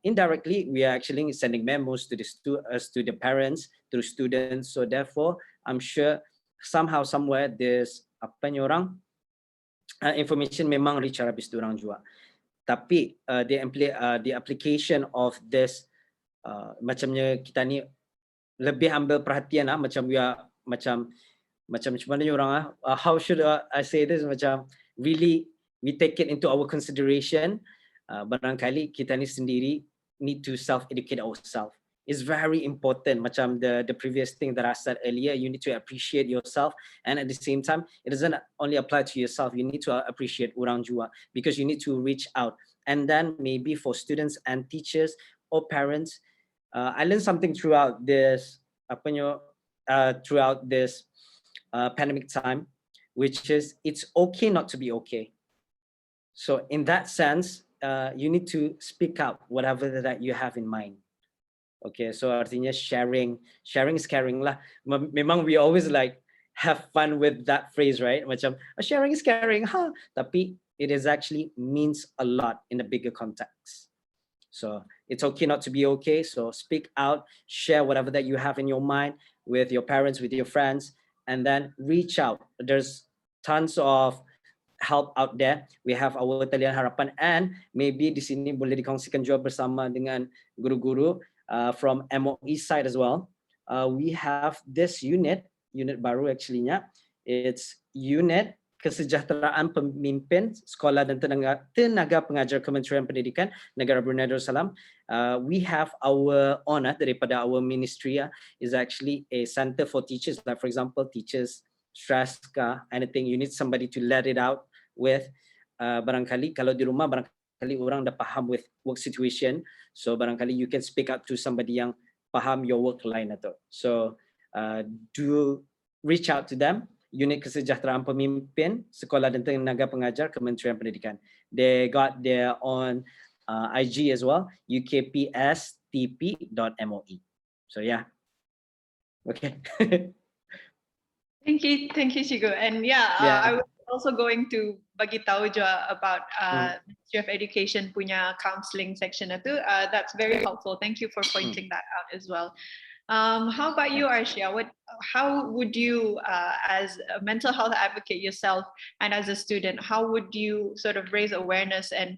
indirectly, we are actually sending memos to the parents, to the students. So therefore, I'm sure somehow, somewhere, this information memang reach habis diorang juga. Tapi the application of this macamnya kita ni lebih ambil perhatian macam we are macam mana orang how should I say this, macam really we take it into our consideration. Barangkali kita ni sendiri need to self-educate ourselves. It's very important, macam the previous thing that I said earlier, you need to appreciate yourself, and at the same time, it doesn't only apply to yourself, you need to appreciate orang jua, because you need to reach out. And then maybe for students and teachers or parents, I learned something throughout this pandemic time, which is it's okay not to be okay. So in that sense, you need to speak out whatever that you have in mind. Okay, so artinya sharing is caring lah. Memang we always like have fun with that phrase, right? Macam sharing is caring, ha. Tapi it is actually means a lot in a bigger context. So it's okay not to be okay. So speak out, share whatever that you have in your mind with your parents, with your friends, and then reach out. There's tons of help out there. We have our Talian Harapan, and maybe di sini boleh dikongsikan juga bersama dengan guru-guru from MOE side as well. We have this unit baru actually-nya. It's unit Kesejahteraan Pemimpin Sekolah dan Tenaga Pengajar Kementerian Pendidikan Negara Brunei Darussalam. We have our honor daripada our ministry is actually a center for teachers. Like for example, teachers stress ke anything, you need somebody to let it out with. Barangkali kalau di rumah barangkali orang dah faham with work situation, so barangkali you can speak up to somebody yang faham your work line atau. So do reach out to them. Unit Kesejahteraan Pemimpin Sekolah dan Tenaga Pengajar Kementerian Pendidikan. They got their own IG as well, ukpstp.moe. So yeah, okay. Thank you, Cikgu. And I was also going to bagi tahu juga about Ministry of Education punya counseling section itu. That's very helpful. Thank you for pointing that out as well. How about you, Arshia? How would you, as a mental health advocate yourself and as a student, how would you sort of raise awareness and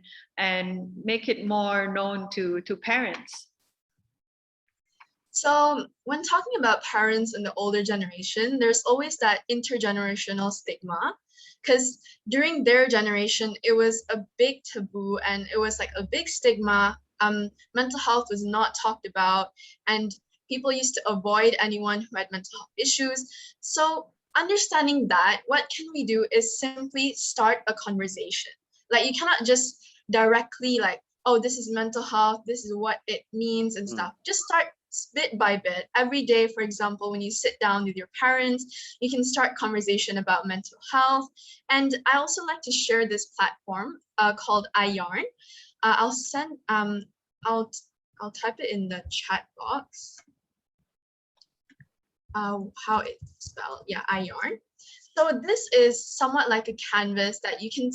make it more known to parents? So when talking about parents in the older generation, there's always that intergenerational stigma, because during their generation, it was a big taboo and it was like a big stigma. Mental health was not talked about, and people used to avoid anyone who had mental health issues. So understanding that, what can we do is simply start a conversation. Like you cannot just directly like, oh, this is mental health, this is what it means and stuff. Just start bit by bit. Every day, for example, when you sit down with your parents, you can start conversation about mental health. And I also like to share this platform called iYarn. I'll type it in the chat box. How it's spelled, iYarn. So this is somewhat like a canvas that you can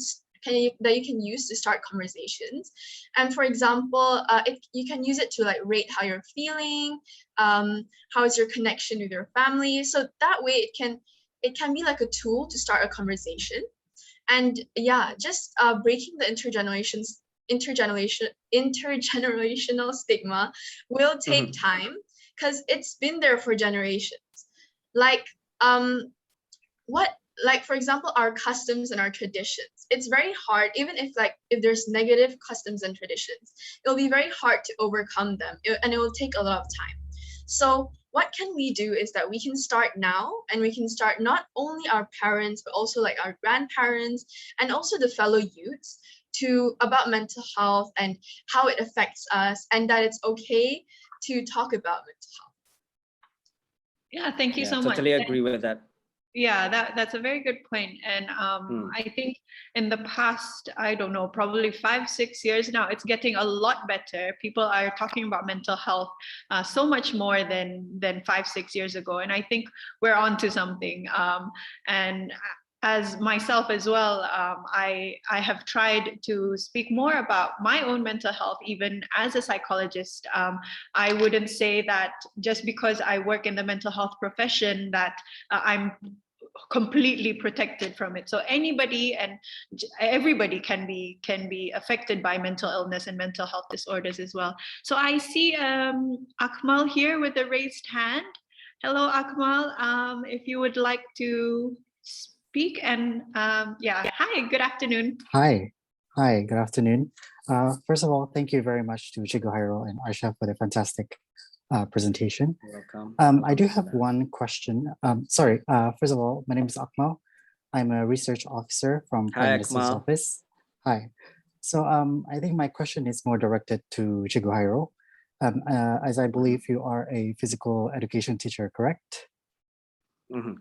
use to start conversations. And for example, you can use it to like rate how you're feeling, how is your connection with your family. So that way it can be like a tool to start a conversation. And just breaking the intergenerational stigma will take time, because it's been there for generations. Like for example, our customs and our traditions, it's very hard, even if there's negative customs and traditions, it'll be very hard to overcome them, and it will take a lot of time. So what can we do is that we can start now, and we can start not only our parents, but also like our grandparents and also the fellow youths about mental health and how it affects us, and that it's okay to talk about mental health. Yeah, thank you so much. Totally agree with that. Yeah, that's a very good point. And I think in the past, I don't know, probably 5-6 years now, it's getting a lot better. People are talking about mental health so much more than 5-6 years ago. And I think we're on to something. And as myself as well, I have tried to speak more about my own mental health, even as a psychologist. I wouldn't say that just because I work in the mental health profession that I'm completely protected from it. So anybody and everybody can be affected by mental illness and mental health disorders as well. So I see Akmal here with a raised hand. Hello, Akmal. If you would like to speak, and hi, good afternoon. Hi, good afternoon. First of all, thank you very much to Chigo Hairo and Arsha for the fantastic presentation. You're welcome. I do have one question. First of all, my name is Akmal. I'm a research officer from Prime Minister's office. Hi. So I think my question is more directed to Chigo Hairo, as I believe you are a physical education teacher, correct?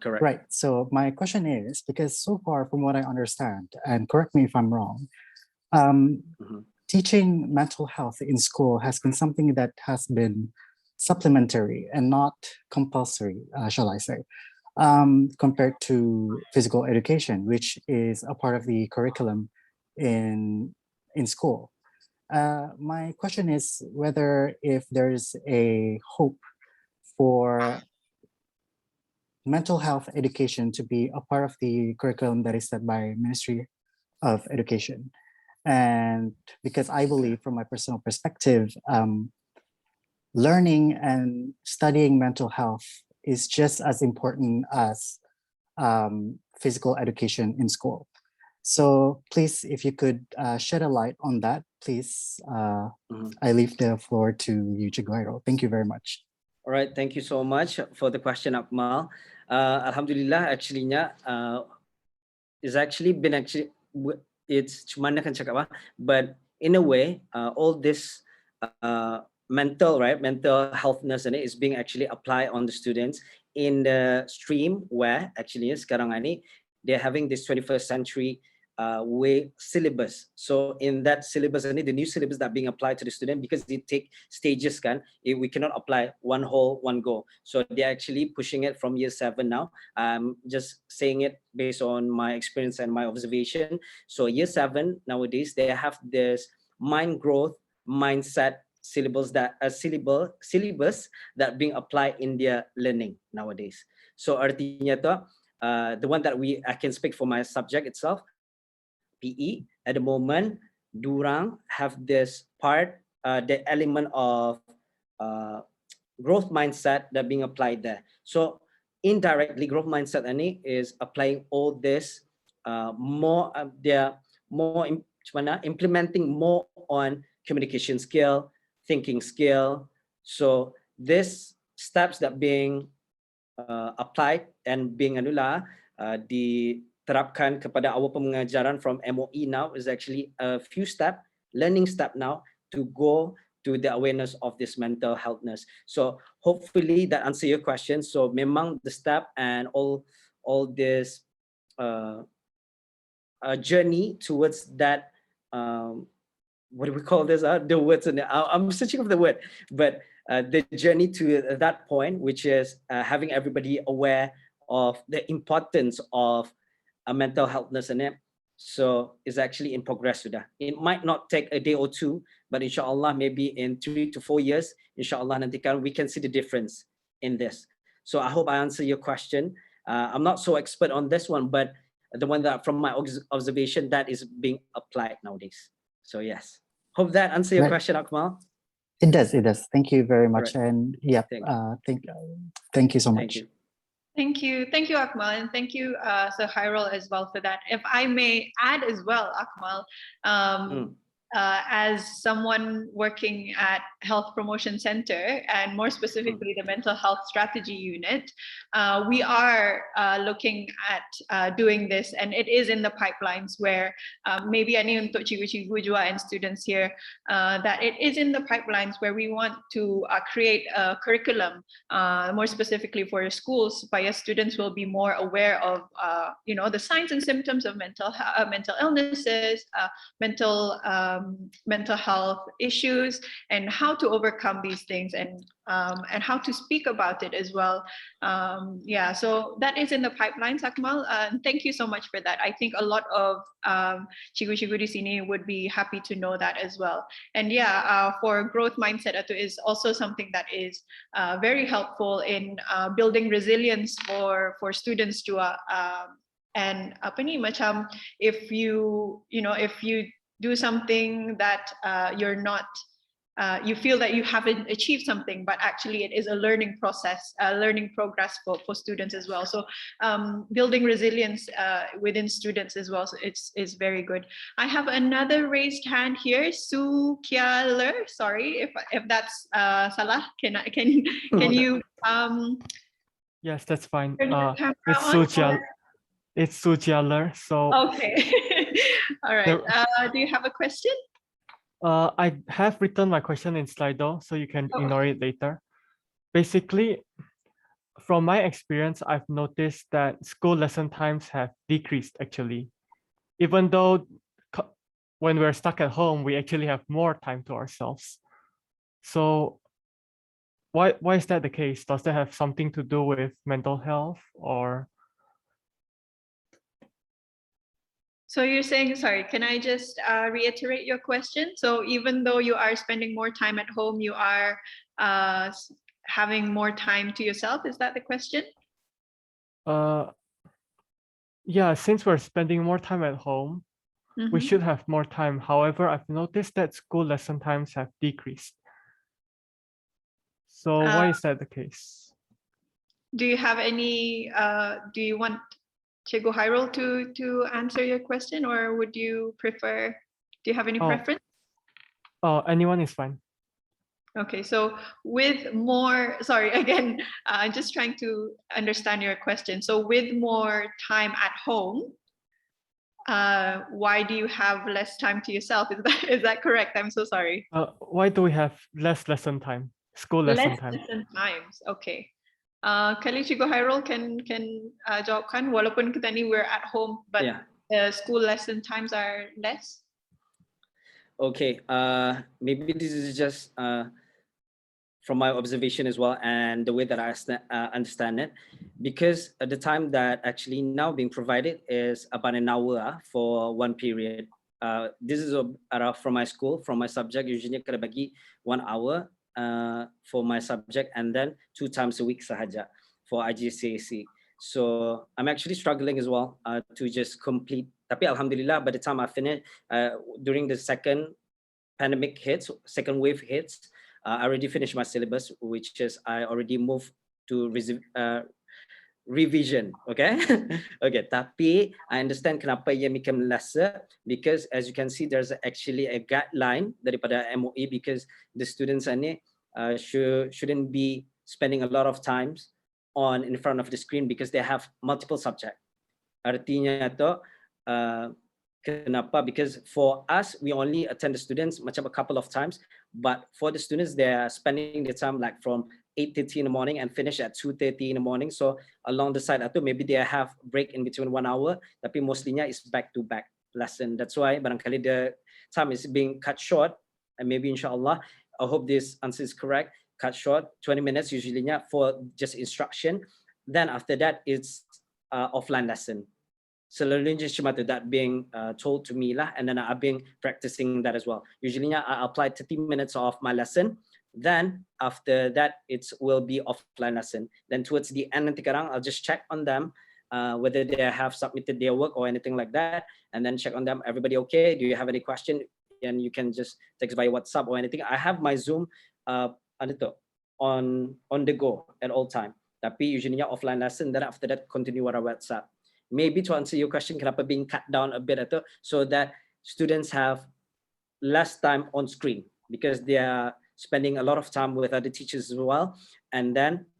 Correct. Right. So my question is, because so far from what I understand, and correct me if I'm wrong, teaching mental health in school has been something that has been supplementary and not compulsory, shall I say, compared to physical education, which is a part of the curriculum in school. My question is whether if there's a hope for mental health education to be a part of the curriculum that is set by Ministry of Education. And because I believe from my personal perspective, learning and studying mental health is just as important as physical education in school. So please, if you could shed a light on that, please, I leave the floor to you, Chiguairo. Thank you very much. All right, thank you so much for the question, Akmal. Alhamdulillah, it's actually been it's cuma nak cakap apa, but in a way, all this mental healthness and it is being actually applied on the students in the stream where actually sekarang ini they're having this 21st century way syllabus. So in that syllabus, the new syllabus that being applied to the student, because they take stages, we cannot apply one go. So they're actually pushing it from year 7 now. I'm just saying it based on my experience and my observation. So year 7 nowadays, they have this mind growth, mindset syllabus that being applied in their learning nowadays. So artinya tu, the one that I can speak for my subject itself, PE, at the moment, durang have this part, the element of growth mindset that being applied there. So indirectly, growth mindset ini is applying all this they're more implementing more on communication skill, thinking skill. So these steps that being applied and being diterapkan kepada our pengajaran from MOE now is actually a few learning step now to go to the awareness of this mental healthness. So hopefully that answer your question. So memang the step and all this journey towards that, what do we call this? The words, I'm searching for the word, but the journey to that point, which is having everybody aware of the importance of mental healthness in it. So it's actually in progress sudah. It might not take a day or two, but inshallah maybe in 3 to 4 years, inshallah nantikan we can see the difference in this. So I hope I answer your question. I'm not so expert on this one, but the one that from my observation that is being applied nowadays. So yes, hope that answer your question, Akmal. It does. Thank you very much. Right. And yeah, thank you so much. Thank you, Akmal, and thank you, Sir Hyrule, as well for that. If I may add as well, Akmal, as someone working at Health Promotion Center and more specifically the Mental Health Strategy Unit, we are looking at doing this, and it is in the pipelines where maybe ani untuk cikgu-cikgu juga and students here, that it is in the pipelines where we want to create a curriculum more specifically for schools, supaya students will be more aware of the signs and symptoms of mental illnesses, mental health issues, and how to overcome these things, and how to speak about it as well. So that is in the pipelines, Akmal. Thank you so much for that. I think a lot of cikgu-cikgu di sini would be happy to know that as well. And for growth mindset, itu is also something that is very helpful in building resilience for students juga. And apa ni, macam if you do something that you're not, you feel that you haven't achieved something, but actually it is a learning process, a learning progress for students as well. So building resilience within students as well, so it's very good. I have another raised hand here, Su Kialer. Sorry if that's salah. Can you Yes, that's fine. It's Su Jialer. So okay. All right. Do you have a question? I have written my question in Slido, so you can ignore it later. Basically, from my experience, I've noticed that school lesson times have decreased actually. Even though when we're stuck at home, we actually have more time to ourselves. So why is that the case? Does that have something to do with mental health or? So you're saying, sorry, can I just reiterate your question? So even though you are spending more time at home, you are having more time to yourself. Is that the question? Yeah, since we're spending more time at home, we should have more time. However, I've noticed that school lesson times have decreased. So why is that the case? Do you have any, do you want Cikgu Hairul to answer your question, or would you prefer, do you have any preference? Anyone is fine. Okay, so with more, sorry, again, just trying to understand your question. So with more time at home, why do you have less time to yourself? Is that correct? I'm so sorry. Why do we have less lesson time? School lesson time. Less lesson times, okay. Kali Cikgu Hairul can jawabkan, walaupun kita ni we're at home, but school lesson times are less. Okay, maybe this is just from my observation as well, and the way that I understand it, because at the time that actually now being provided is about an hour for one period. This is from my school, from my subject, usually kena bagi 1 hour for my subject, and then 2 times a week sahaja for IGCSE. So I'm actually struggling as well to just complete. Tapi alhamdulillah, by the time I finish, during the second pandemic hits, second wave hits, I already finished my syllabus, which is I already moved to revision. Okay. Okay, tapi I understand kenapa ia become lesser, because as you can see, there's actually a guideline daripada MOE, because the students ni shouldn't be spending a lot of times in front of the screen because they have multiple subject. Artinya tu kenapa? Because for us, we only attend the students macam a couple of times, but for the students, they are spending the time like from 8:30 in the morning and finish at 2:30 in the morning. So along the side, maybe they have break in between 1 hour, tapi mostlynya is back-to-back lesson. That's why barangkali the time is being cut short, and maybe inshallah, I hope this answer is correct, cut short, 20 minutes usuallynya for just instruction. Then after that, it's offline lesson. Selalunya cuma tu that being told to me lah, and then I've been practicing that as well. Usually I apply 30 minutes of my lesson, then after that it will be offline lesson. Then towards the end nanti kadang I'll just check on them whether they have submitted their work or anything like that, and then check on them, everybody okay, do you have any question, and you can just text by WhatsApp or anything. I have my Zoom on the go at all time, tapi usually offline lesson, then after that continue with our WhatsApp. Maybe to answer your question, kenapa being cut down a bit so that students have less time on screen, because they are spending a lot of time with other teachers as well. And then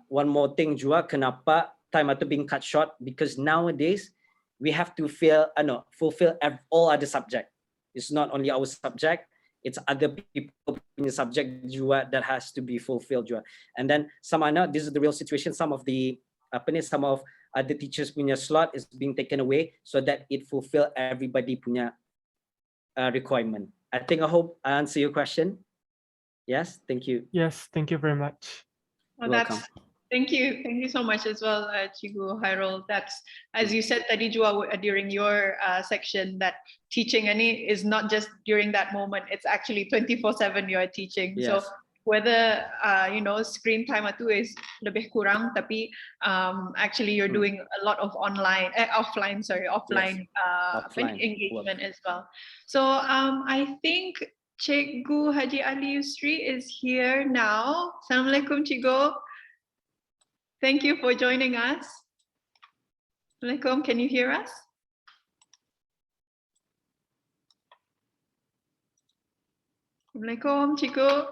one more thing juga, kenapa time itu being cut short, because nowadays we have to fulfill all other subject. It's not only our subject, it's other people in the subject juga that has to be fulfilled juga. And then this is the real situation, some of the other teachers punya slot is being taken away so that it fulfill everybody punya requirement. I hope I answer your question. Yes, thank you. Yes, thank you very much. Oh, welcome. Thank you so much as well, Cikgu Hairul. That's, as you said tadi juga during your section, that teaching is not just during that moment. It's actually 24/7 you are teaching. Yes. So whether screen time is lebih kurang, tapi actually you're doing a lot of offline engagement as well. So I think Cikgu Haji Ali Yusri is here now. Assalamualaikum, Cikgu. Thank you for joining us. Assalamualaikum, can you hear us? Assalamualaikum, Cikgu.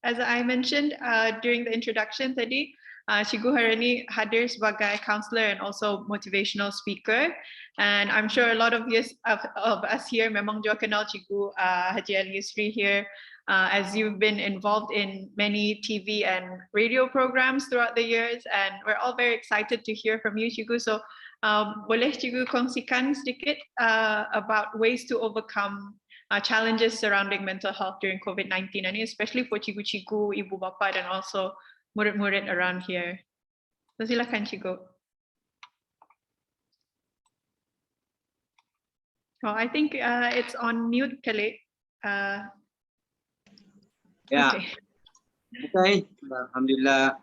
As I mentioned during the introduction tadi, Cikgu hari ini hadir sebagai counselor and also motivational speaker. And I'm sure a lot of us here memang juga kenal Cikgu Haji Ali Yusri here, as you've been involved in many TV and radio programs throughout the years. And we're all very excited to hear from you, Cikgu. So Boleh cikgu kongsikan sedikit about ways to overcome challenges surrounding mental health during COVID-19 ini, especially for cikgu-cikgu, ibu bapa dan also murid-murid around here. So silakan cikgu. Oh, I think it's on mute kali. Ya. Okay. Alhamdulillah.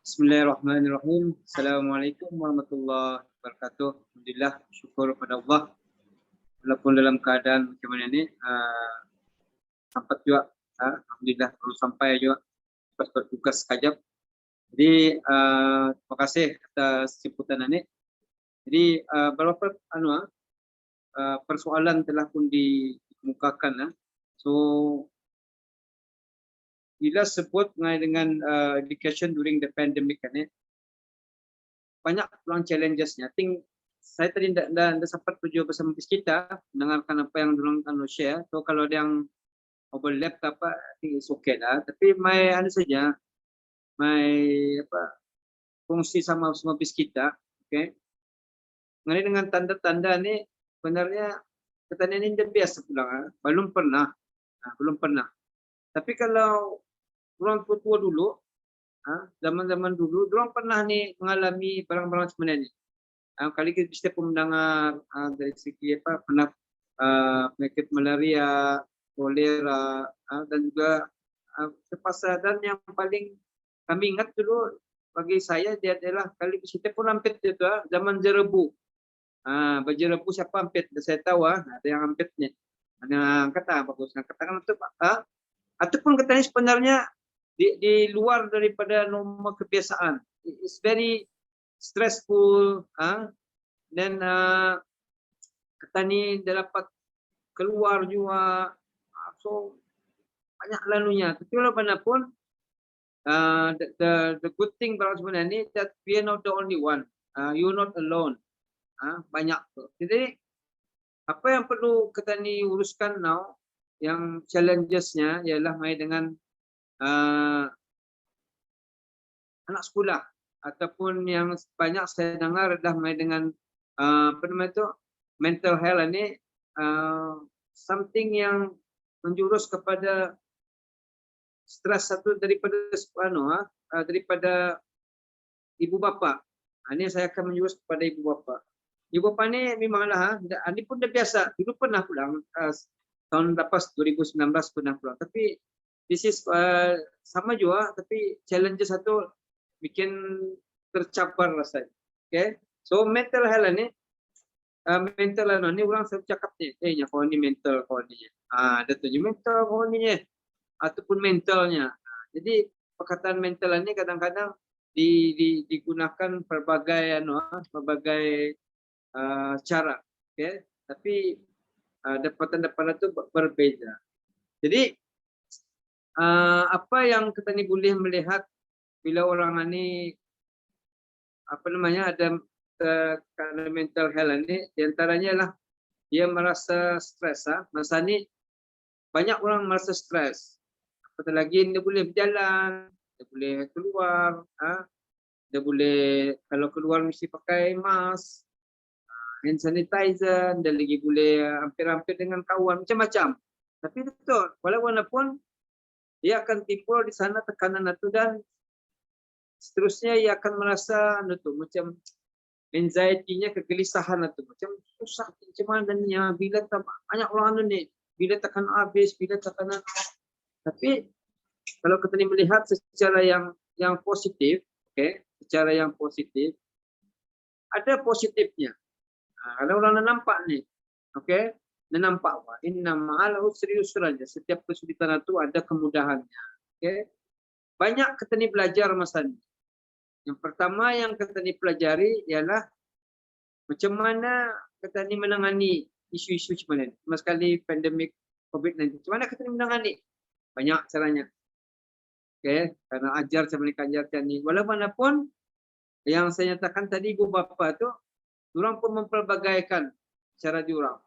Bismillahirrahmanirrahim. Assalamualaikum warahmatullahi wabarakatuh. Alhamdulillah, syukur kepada Allah. Walaupun dalam keadaan macam mana ni, sempat juga, alhamdulillah perlu sampai juga lepas bertugas sekejap. Jadi terima kasih atas jemputan ini. Jadi beberapa persoalan telah pun dikemukakan. So bila sebut mengenai dengan education during the pandemic ni, banyak peluang challenges-nya. I think saya tadi dah sempat pergi bersama kita mendengarkan apa yang diorang share. So kalau ada yang overlap ke apa, I think it's okay lah. Tapi saja, fungsi sama semua bis kita, okay. Mengenai dengan tanda-tanda ni, sebenarnya ketanya ini dah biasa pulang, belum pernah. Tapi kalau orang tua dulu, zaman-zaman dulu, orang pernah ni mengalami barang-barang sebenarnya ni. Kali kita pun mendengar dari segi pernah penyakit malaria, kolera, dan juga sepasal, dan yang paling kami ingat dulu bagi saya dia adalah kali kita pun hampir itu zaman jerebu. Berjerebu siapa hampir? Saya tahu ada yang hampir ni. Ada kata bagus, katakan itu ataupun katanya sebenarnya di luar daripada norma kebiasaan. It's very stressful, dan katanya dia dapat keluar juga, so banyak lalunya. Tapi walaupun the good thing about sebenarnya ni that we are not the only one, you're not alone. Banyak tu. Jadi apa yang perlu katanya uruskan now, yang challenges-nya ialah main dengan anak sekolah, ataupun yang banyak saya dengar adalah main dengan mental health ini, something yang menjurus kepada stres satu daripada ibu bapa. Ini saya akan menjurus kepada ibu bapa. Ibu bapa ni memanglah, ini pun dah biasa. Dulu pernah pulang, tahun lepas 2019 pernah pulang. Tapi this is sama juga, tapi challenge satu bikin tercapar rasanya. Okay, so mental health ni, ni orang selalu cakap ni, kau ni mental, kau ni, ada tu mental, kau ni, ataupun mentalnya. Jadi perkataan mental ni kadang-kadang digunakan berbagai cara, okay, tapi dapatan-dapatan itu berbeza. Jadi apa yang kita ni boleh melihat bila orang ini ada mental health ini, diantaranya lah dia merasa stres. Masa ni banyak orang merasa stres. Apatah lagi dia boleh berjalan, dia boleh keluar, dia boleh kalau keluar mesti pakai mask, hand sanitizer, dan lagi boleh hampir-hampir dengan kawan, macam-macam. Tapi betul, walaupun dia akan timbul di sana tekanan itu, dan seterusnya ia akan merasa macam anxiety-nya, kegelisahan itu, macam susah macam mana ni, bila banyak orang ni, bila tekan habis, bila tekanan. Tapi kalau kita melihat secara yang positif, okay, secara yang positif, ada positifnya. Kalau orang nampak ni, okay, nampak inna ma'al usri yusran, setiap kesulitan itu ada kemudahannya. Okay. Banyak kita ni belajar masa ni. Yang pertama yang kita ni pelajari ialah macam mana kita ni menangani isu-isu macam mana. Sama sekali pandemik COVID-19. Macam mana kita ni menangani? Banyak caranya. Okay. Karena ajar macam mana ajar ni. Walaupun yang saya nyatakan tadi, ibu bapa tu, diorang pun mempelbagaikan cara diorang.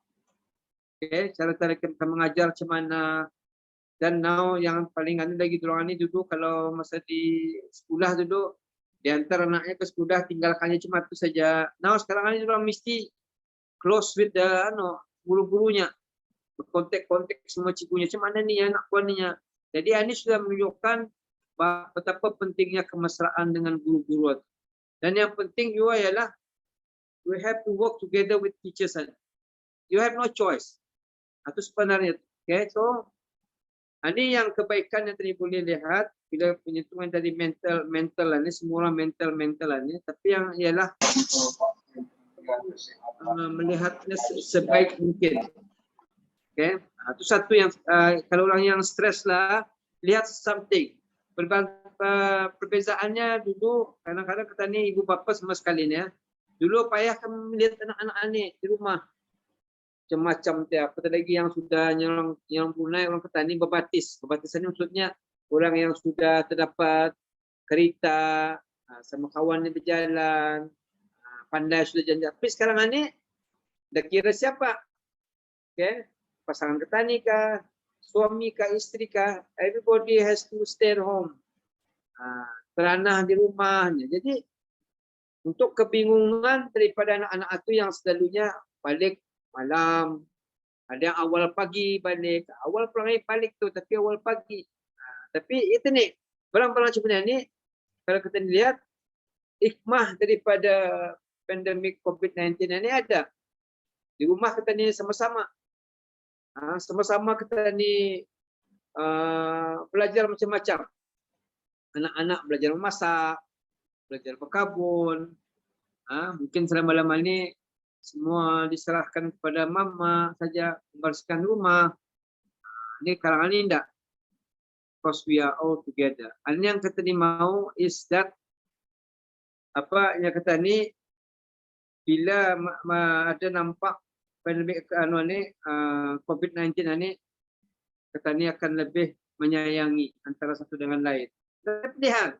Okay. Cara kita mengajar macam mana. Dan now yang paling lagi diorang ni duduk, kalau masa di sekolah duduk, Di antara anaknya ke sekolah tinggalkannya cuma itu saja. Nah sekarang ini orang mesti close with the guru-gurunya, kontak-kontak semua cikgunya. Macam mana nih anak puannya? Jadi ini sudah menunjukkan betapa pentingnya kemesraan dengan guru-guru. Dan yang penting juga ialah we have to work together with teachers. You have no choice. Itu sebenarnya. Okay, so ini yang kebaikan yang tadi boleh lihat bila penyentuhan dari mental ini, semua orang mental ini, tapi yang ialah melihatnya sebaik mungkin. Okay, itu satu yang kalau orang yang stres lah, lihat something. Perbezaannya dulu kadang-kadang kata ni ibu bapa semua sekali ni ya. Dulu payah kami melihat anak-anak ni di rumah. Macam-macam dia. Apa lagi yang sudah yang Brunei orang kata ni berbatis. Berbatisan ni maksudnya orang yang sudah terdapat kereta, sama kawan yang berjalan, pandai sudah jalan. Tapi sekarang ni dah kira siapa? Okay? Pasangan ketani kah? Suami kah? Isteri kah? Everybody has to stay at home. Teranah di rumahnya. Jadi untuk kebingungan daripada anak-anak itu yang selalunya balik malam, ada yang awal pagi balik, awal perangai balik tu tapi awal pagi. Tapi itu ni barang-barang macam ni kalau kita lihat hikmah daripada pandemik COVID-19 ini ada. Di rumah kita ni sama-sama. Sama-sama kita ni belajar macam-macam. Anak-anak belajar memasak, belajar berkabun. Mungkin selama-lama ni semua diserahkan kepada mama saja membersihkan rumah. Ini sekarang ni tidak. Because we are all together. Yang kita ni mau is that apa yang kata ni bila ada nampak pandemik COVID-19 ni kata ni akan lebih menyayangi antara satu dengan lain. Pilihan.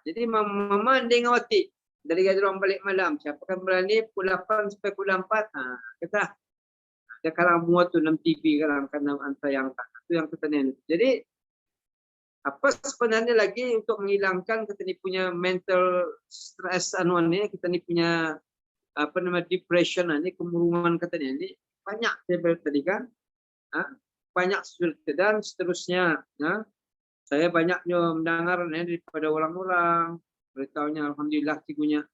Jadi mama dia ngawati dari orang balik malam. Siapa kan berani pukul 8 sampai pukul 4. Kata dia kadang muat tu dalam TV kadang antara yang tak. Itu yang kita ni. Jadi apa sebenarnya lagi untuk menghilangkan kita ni punya mental stress ni, kita ni punya apa nama depression ni, kemurungan kita ni banyak saya tadi kan. Banyak dan seterusnya. Saya banyaknya mendengar daripada orang-orang beritahunya alhamdulillah cikgunya.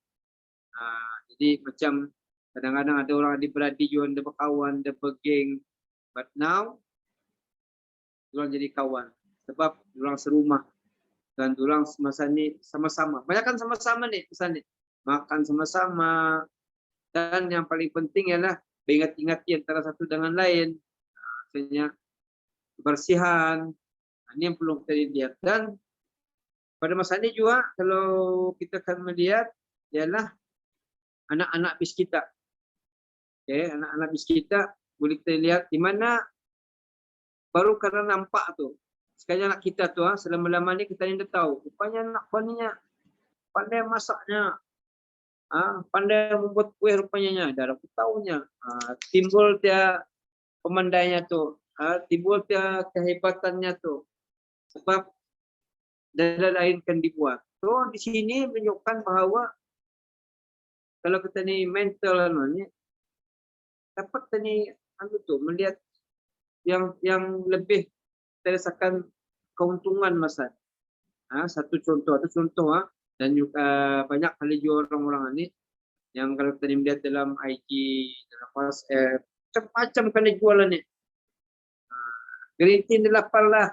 Jadi macam kadang-kadang ada orang adik-beradik juga ada berkawan, ada bergeng. But now orang jadi kawan sebab orang serumah dan orang semasa ni sama-sama. Banyakkan sama-sama ni pesan ni. Makan sama-sama dan yang paling penting ialah beringat-ingati antara satu dengan lain. Maksudnya kebersihan. Ini yang perlu kita lihat. Dan pada masa ini juga kalau kita akan melihat ialah anak-anak bis kita. Okay, anak-anak bis kita boleh kita lihat di mana baru karena nampak tu. Sekali anak kita tu selama-lama ni kita ni dah tahu. Rupanya anak puannya pandai masaknya. Pandai membuat kuih rupanya. Dah aku tahunya. Timbul dia pemandainya tu. Timbul dia kehebatannya tu. Sebab dada lain kan dibuat. So di sini menunjukkan bahawa kalau kita ni mental ni dapat kita ni melihat yang lebih terasakan keuntungan masa. Satu contoh dan juga banyak kali juga orang-orang ni yang kalau kita ni melihat dalam IG, dalam WhatsApp, macam-macam kan jualan ni. Green dia lapar lah.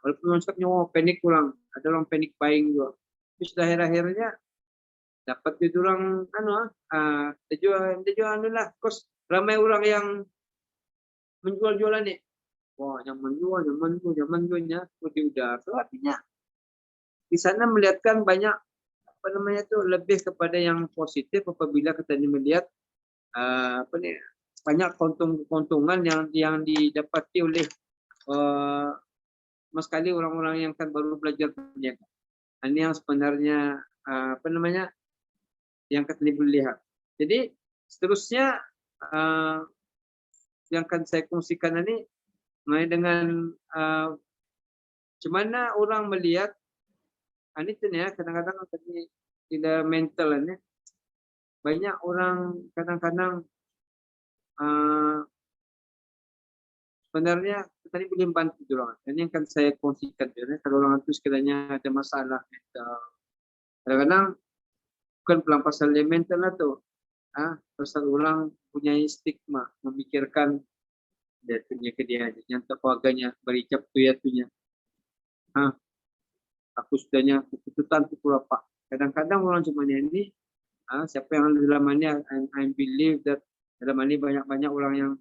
Walaupun orang cakapnya panik kurang, ada orang panik buying juga. Tapi sudah akhir-akhirnya dapat dia orang dia jual lah. Kos ramai orang yang menjual-jualan ni. Wah, yang menjualnya udah. So artinya di sana melihatkan banyak lebih kepada yang positif apabila kita ni melihat banyak keuntungan yang didapati oleh sekali orang-orang yang kan baru belajar perniagaan. Ini yang sebenarnya yang kita boleh lihat. Jadi seterusnya yang akan saya kongsikan ini mengenai dengan macam mana orang melihat Ini tu ni ya, kadang-kadang tadi tidak mental ni. Banyak orang kadang-kadang sebenarnya tadi boleh bantu orang. Ini akan saya kongsikan ya. Kalau orang itu sekiranya ada masalah mental, kadang-kadang bukan pelampasan mental lah tu. Pasal orang punya stigma, memikirkan dia punya dia yang keluarganya bericap tu ya tunya. Aku sudahnya keputusan pukul apa. Kadang-kadang orang cuma ini, siapa yang dalam ini, I believe that dalam ini banyak-banyak orang yang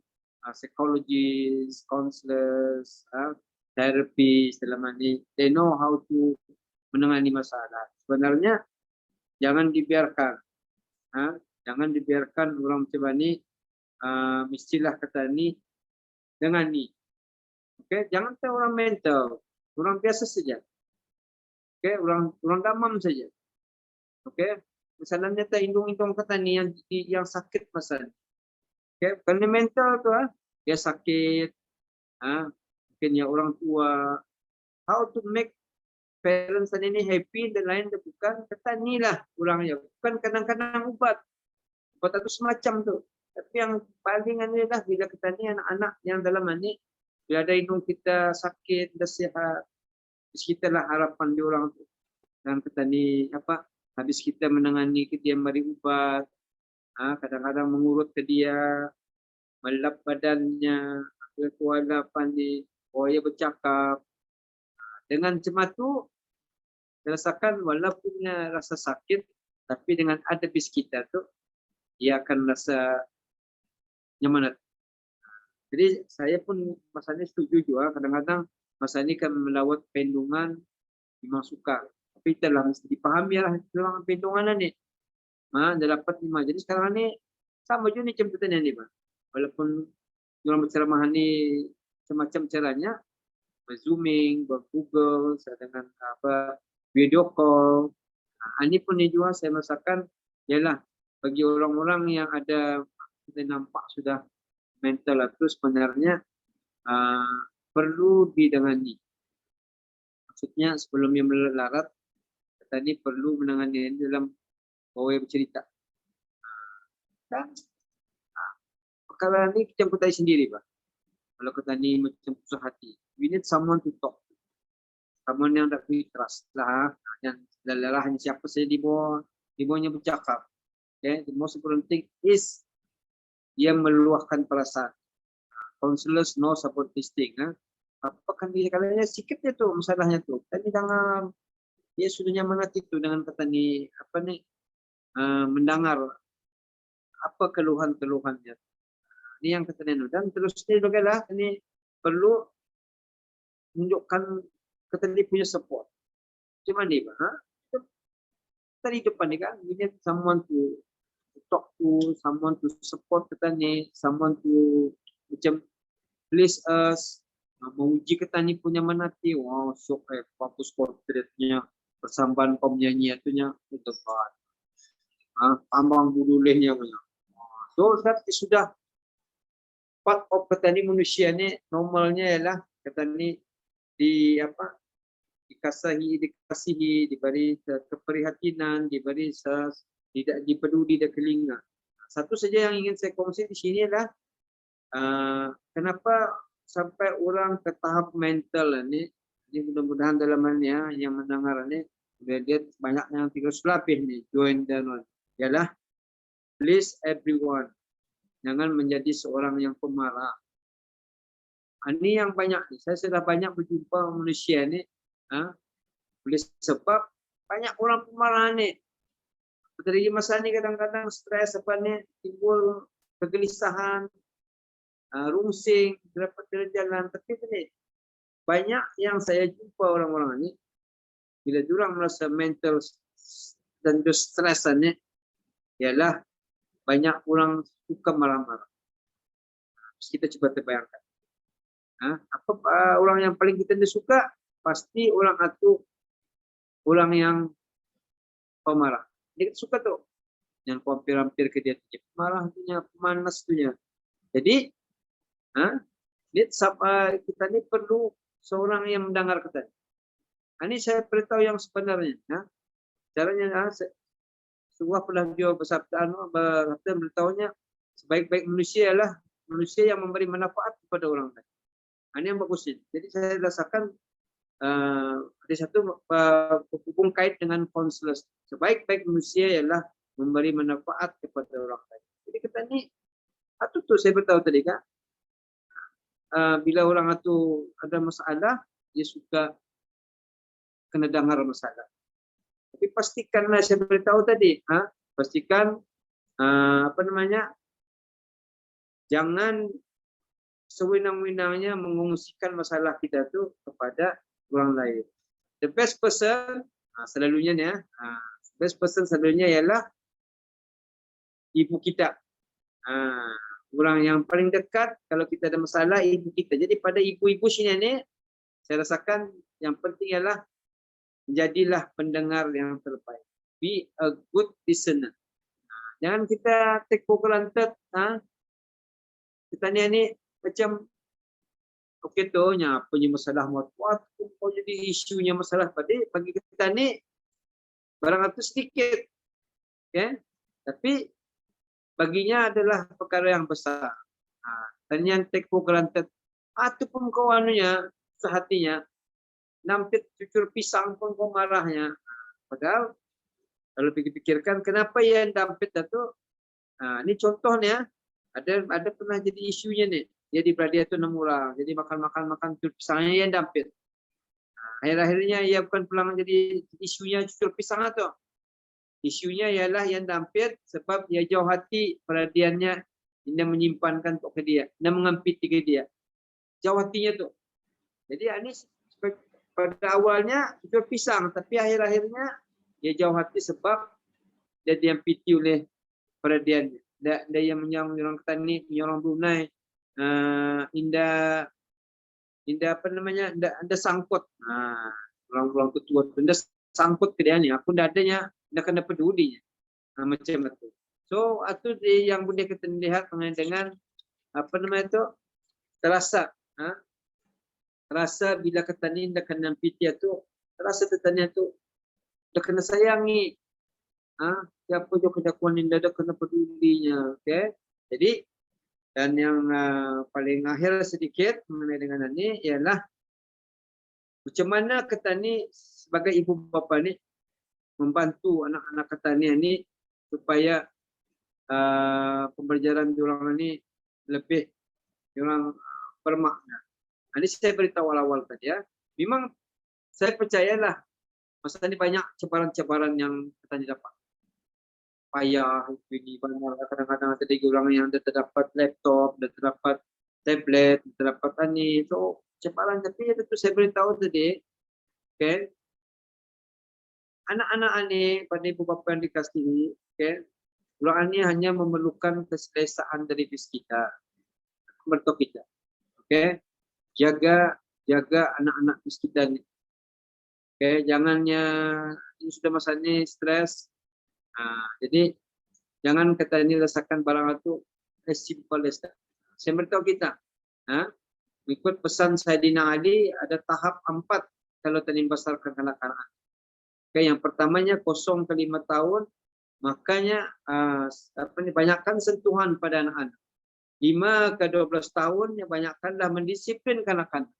psychologists, counselors, therapist dalam ini, they know how to menangani masalah. Sebenarnya jangan dibiarkan, jangan dibiarkan orang macam ini, mestilah kata ini dengan ni. Okay, jangan tahu orang mental, orang biasa saja. Okay, orang damam saja. Okay, misalnya tak hindung-hindung kata ni yang sakit pasal. Okay, bukan mental tu dia sakit, mungkin ya orang tua. How to make parents ini happy dan lain tu bukan kata ni lah orangnya. Bukan kadang-kadang ubat itu semacam tu. Tapi yang paling adalah bila kita ni anak-anak yang dalam ni, bila ada hidung kita sakit, dah sihat, kita lah harapan di orang tu. Dan kita ni habis kita menangani ke dia beri ubat, kadang-kadang mengurut ke dia, melap badannya, kuala pandai, dia bercakap. Dengan macam tu, rasakan walaupun rasa sakit, tapi dengan ada bis kita tu, dia akan rasa nyaman. Jadi saya pun masa ni setuju juga, kadang-kadang masa ni kan melawat pendungan memang suka. Tapi telah mesti dipahami lah dalam pendungan ni. Dah dapat 5. Jadi sekarang ni sama juga ni jemputan ni. Walaupun orang berceramah ni semacam caranya, zooming, Google, dengan video call. Ini pun ni juga saya rasakan ialah bagi orang-orang yang ada kita nampak sudah mental itu sebenarnya perlu didengani. Maksudnya sebelum yang melarat, kita ni perlu menangani dalam bawah bercerita. Dan perkara ni kita tahu sendiri, Pak. Kalau kita ni macam susah hati, we need someone to talk. Someone yang tak we trust lah, yang hanya siapa saja di bawahnya bercakap. Okay, the most important thing is dia meluahkan perasaan. Counselors know about this thing. Apakah dia kalanya sikit dia tu masalahnya tu. Tadi jangan dia sudah nyaman hati tu dengan kata ni mendengar apa keluhan-keluhannya. Ini yang kata Neno. Dan terusnya juga lah ini perlu menunjukkan kata dia punya support. Macam mana Pak? Tadi depan ni kan, we need someone to talk to, someone to support kata ni, someone to macam please us, menguji kata ni punya manati. Wow, sok bagus portretnya, persambahan penyanyi itunya tepat. Ambang budulehnya punya. So that is sudah part of kata ni manusia ni normalnya ialah kata ni dikasihi, diberi keprihatinan, diberi tidak dipeduli dan kelinga. Satu saja yang ingin saya kongsi di sini adalah kenapa sampai orang ke tahap mental ini mudah-mudahan dalamnya yang mendengar ini sudah lihat banyak yang 300 lebih nih join dan ialah please everyone jangan menjadi seorang yang pemarah. Ini yang banyak nih. Saya sudah banyak berjumpa manusia ni, boleh sebab banyak orang pemarah ni. Dari masa ni kadang-kadang stres timbul kegelisahan, rungsing, dapat jalan. Tapi ini banyak yang saya jumpa orang-orang ni bila diorang merasa mental dan stres ni ialah banyak orang suka marah-marah. Kita coba terbayangkan. Orang yang paling kita suka pasti orang itu orang yang pemarah. Dia suka tuh yang hampir-hampir ke dia marah punya, pemanas punya. Jadi kita ni perlu seorang yang mendengar kita. Ini saya beritahu yang sebenarnya. Caranya sebuah pelajar bersabda beritahunya sebaik-baik manusia ialah manusia yang memberi manfaat kepada orang lain. Ini yang bagusnya. Jadi saya rasakan ada satu hubung kait dengan counselors. Sebaik-baik manusia ialah memberi manfaat kepada orang lain. Jadi kita ni, itu tu saya beritahu tadi kan. Bila orang itu ada masalah, dia suka kena dengar masalah. Tapi pastikanlah saya beritahu tadi, pastikan jangan sewenang-wenangnya mengungsikan masalah kita tu kepada orang lain. The best person selalunya best person selalunya ialah ibu kita. Orang yang paling dekat kalau kita ada masalah ibu kita. Jadi pada ibu-ibu sini ni saya rasakan yang penting ialah jadilah pendengar yang terbaik. Be a good listener. Jangan kita take for granted. Kita ni macam okey tu punya masalah muat kau jadi isunya masalah bagi kita ni barang itu sedikit. Okay? Tapi baginya adalah perkara yang besar. Dan yang take for granted itu pun kau sehatinya nampit cucur pisang pun kau marahnya. Padahal kalau pikir-pikirkan kenapa yang dampit itu, ini contohnya ada pernah jadi isunya nih. Jadi beradia itu 6 orang, jadi makan cucur pisangnya yang dampit. Akhir-akhirnya ia bukan pulang jadi isunya cucur pisang itu. Isunya ialah yang dampit sebab ia jauh hati perhatiannya dia menyimpankan untuk ke dia, dan mengampiti ke dia. Jauh hatinya tu. Jadi ini pada awalnya cucur pisang, tapi akhir-akhirnya dia jauh hati sebab dia diampiti oleh perhatiannya. Dia yang menyerang orang Ketani, orang Brunei, indah sangkut. Orang-orang ketua tu indah sangkut ke dia ni. Aku dah adanya, dah kena pedulinya. Macam itu. So itu yang boleh kita lihat dengan terasa. Terasa bila Ketani dah kena piti itu, terasa Ketani itu dah kena sayangi. Siapa juga kejakuan ini dah kena pedulinya. Okay? Jadi dan yang paling akhir sedikit mengenai dengan ini ialah macam mana Ketani sebagai ibu bapa ni membantu anak-anak Ketani ini supaya pembelajaran diorang ini lebih diorang bermakna. Ini saya beritahu awal-awal tadi ya. Memang saya percayalah masa ini banyak cabaran-cabaran yang Ketani dapat. Payah, ini banyak kadang-kadang ada orang yang terdapat laptop, terdapat tablet, terdapat ini. So cabaran tapi itu saya beritahu tadi, okay. Anak-anak ini pada ibu bapa yang dikasihi, okay. Orang ini hanya memerlukan keselesaan dari diri kita, mertua kita, okay. Jaga anak-anak kita ni, okay. Jangannya ini sudah masa ini stres. Jadi jangan kita ini rasakan barang itu as simple as that. Saya beritahu kita, ikut pesan Saidina Ali ada tahap 4 kalau tadi membesarkan anak-anak. Okay, yang pertamanya 0 ke 5 tahun, makanya banyakkan sentuhan pada anak-anak. 5 ke 12 tahun, banyakkanlah mendisiplinkan anak-anak.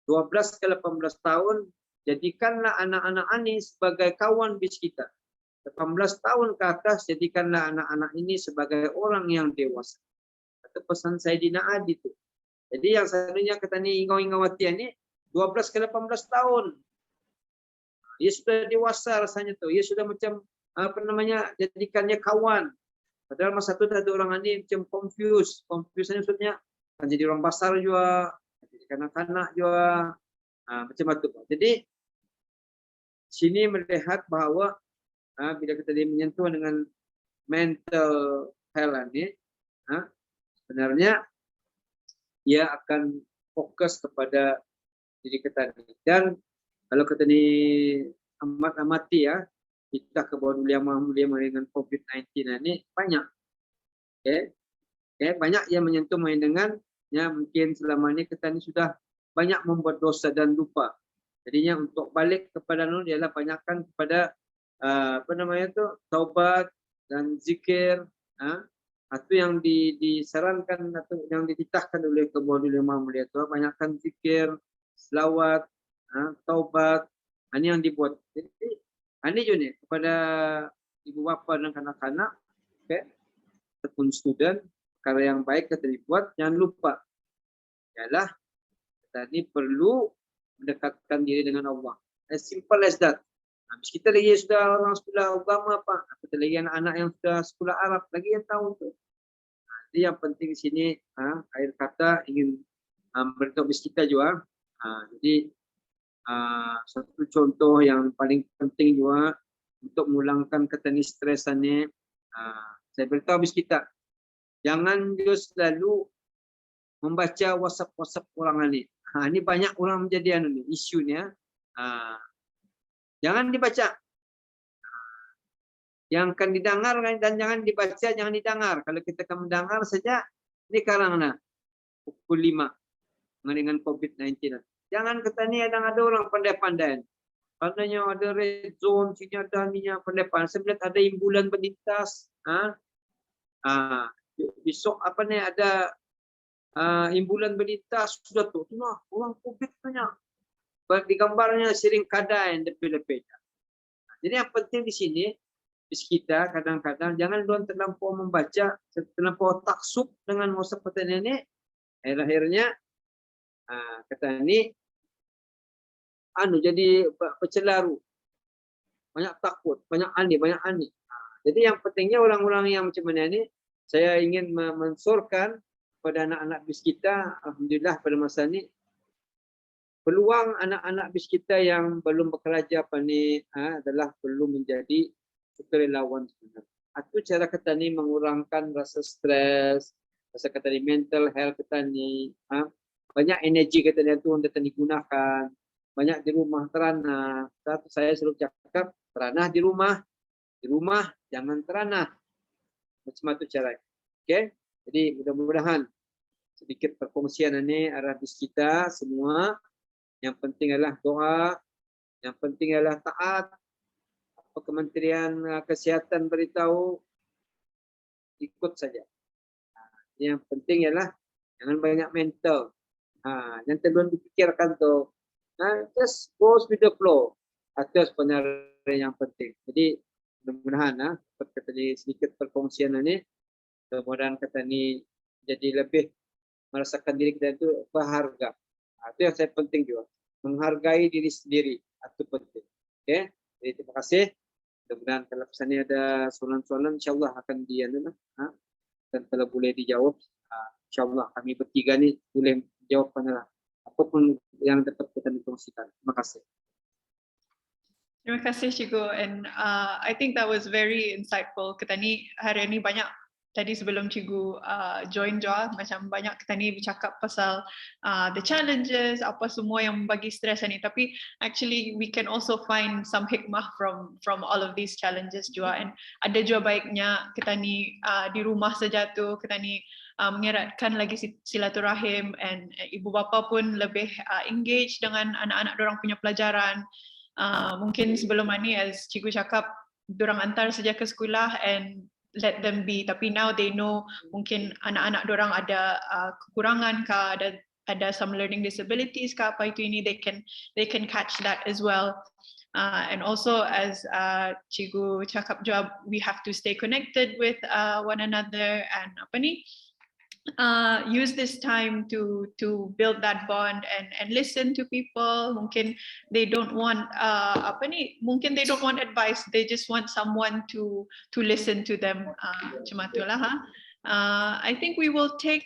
12 ke 18 tahun, jadikanlah anak-anak ini sebagai kawan bis kita. 18 tahun ke atas, jadikanlah anak-anak ini sebagai orang yang dewasa. Itu pesan Saidina Ali itu. Jadi yang sebenarnya kita ni ingau-ingawati ini 12 ke 18 tahun. Ia sudah dewasa rasanya tu. Ia sudah macam jadikannya kawan. Padahal masa tu ada orang ini macam confused. Confusion maksudnya kan jadi orang besar juga, jadi kanak-kanak juga. Macam itu. Jadi sini melihat bahawa bila kita menyentuh dengan mental health ini, sebenarnya ia akan fokus kepada diri kita. Dan kalau kita ni amati ya, kita ke bawah mulia dengan COVID-19 ini banyak, banyak yang menyentuh dengan mungkin selama ini kita ni sudah banyak membuat dosa dan lupa. Jadinya untuk balik kepada Nur ialah banyakkan kepada apa namanya tu, taubat dan zikir. Itu yang disarankan atau yang dititahkan oleh kedua ulama mulia tu, banyakkan zikir, selawat, taubat. Ini yang dibuat. Jadi ini je ni kepada ibu bapa dan kanak-kanak, okay, ataupun student, perkara yang baik kita dibuat, jangan lupa ialah kita ni perlu mendekatkan diri dengan Allah. As simple as that. Habis kita lagi sudah orang sekolah agama apa, kita lagi anak-anak yang sudah sekolah Arab lagi yang tahu tu. Jadi yang penting di sini akhir kata ingin beritahu bis kita juga. Jadi satu contoh yang paling penting juga untuk mengulangkan ketani stresan ni, saya beritahu bis kita, jangan dia selalu membaca WhatsApp orang ni. Ini banyak orang menjadi isunya. Jangan dibaca. Yang akan didengar dan jangan dibaca, jangan didengar. Kalau kita akan mendengar saja, ini sekarang pukul 5 dengan COVID-19. Jangan kata ni ada orang pandai-pandai. Katanya ada red zone, sini ada minyak pandai-pandai. Saya melihat ada imbulan berlintas. Besok apa ni ada imbulan berlintas sudah tu. Orang COVID banyak. Di gambarnya sering kadai lebih-lebih. Jadi yang penting di sini, kita kadang-kadang jangan terlampau membaca, terlampau taksub dengan masa petani ini. Akhir-akhirnya kata ini jadi pecelaru, banyak takut, banyak ani. Jadi yang pentingnya orang-orang yang macam mana ni, saya ingin mensurkan kepada anak-anak bis kita, alhamdulillah pada masa ni peluang anak-anak bis kita yang belum bekerja adalah perlu menjadi sukarelawan sebenarnya. Itu cara kita ni mengurangkan rasa stres, rasa kita ni mental health kita ni. Banyak energi kita ni tu untuk digunakan. Banyak di rumah teranah. Saya selalu cakap teranah di rumah jangan teranah. Macam itu cara. Okay? Jadi mudah-mudahan sedikit perkongsian ini arah bis kita semua. Yang penting adalah doa, yang penting adalah taat. Apa Kementerian Kesihatan beritahu, ikut saja. Yang penting ialah jangan banyak mental. Yang terlalu dipikirkan tu, just go with the flow. Itu sebenarnya yang penting. Jadi mudah-mudahan sedikit perkongsian ini, mudah-mudahan kita ni jadi lebih merasakan diri kita itu berharga. Itu yang saya penting juga, menghargai diri sendiri. Itu penting. Okay? Jadi terima kasih. Mudah-mudahan kalau pesannya ada soalan-soalan, insyaAllah akan dan kalau boleh dijawab, insyaAllah kami bertiga ni boleh jawab apapun yang dapat kita dikongsikan. Terima kasih. Terima kasih Cikgu, and I think that was very insightful. Kita ni hari ini banyak tadi sebelum Cikgu join juga, macam banyak kita ni bercakap pasal the challenges, apa semua yang bagi stres ni. Tapi actually we can also find some hikmah from all of these challenges juga. And ada juga baiknya kita ni di rumah saja tu, kita ni mengeratkan lagi silaturahim, and ibu bapa pun lebih engage dengan anak-anak dorang punya pelajaran. Mungkin sebelum ni as Cikgu cakap, dorang hantar saja ke sekolah and let them be, tapi now they know mungkin anak-anak dorang ada kekurangan ke, ada some learning disabilities ke, apa itu ini, they can catch that as well. And also as Cikgu cakap juga, we have to stay connected with one another and use this time to build that bond and listen to people. Mungkin they don't want mungkin they don't want advice, they just want someone to listen to them. Macam itulah. I think we will take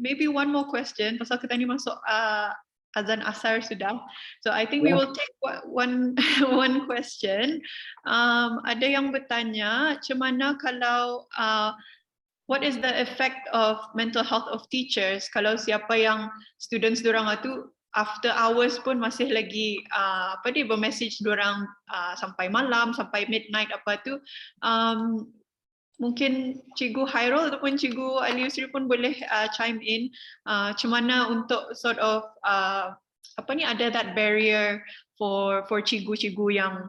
maybe one more question pasal kita ni masuk azan asar sudah. So I think we will take one question. Ada yang bertanya, macam mana kalau what is the effect of mental health of teachers kalau siapa yang students dorang tu after hours pun masih lagi bermessage dorang sampai malam, sampai midnight apa tu. Mungkin Cikgu Hairul ataupun Cikgu Ali Yusri pun boleh chime in macam mana untuk sort of apa ni, ada that barrier for cikgu-cikgu yang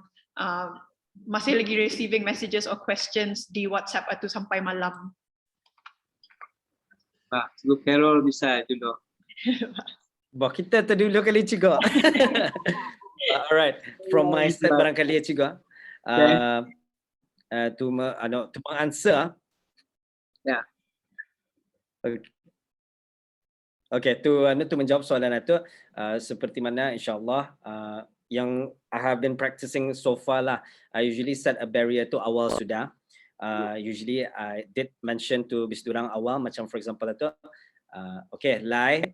masih lagi receiving messages or questions di WhatsApp atau sampai malam? Cikgu Carol bisa dulu. Bah, kita terdulu kali juga. Alright, from my side barangkali ya juga. To answer. Ya. Okay, to menjawab soalan itu, seperti mana insyaAllah yang I have been practicing so far lah. I usually set a barrier tu awal sudah. Usually I did mention to bisdurang awal, macam for example itu, okay,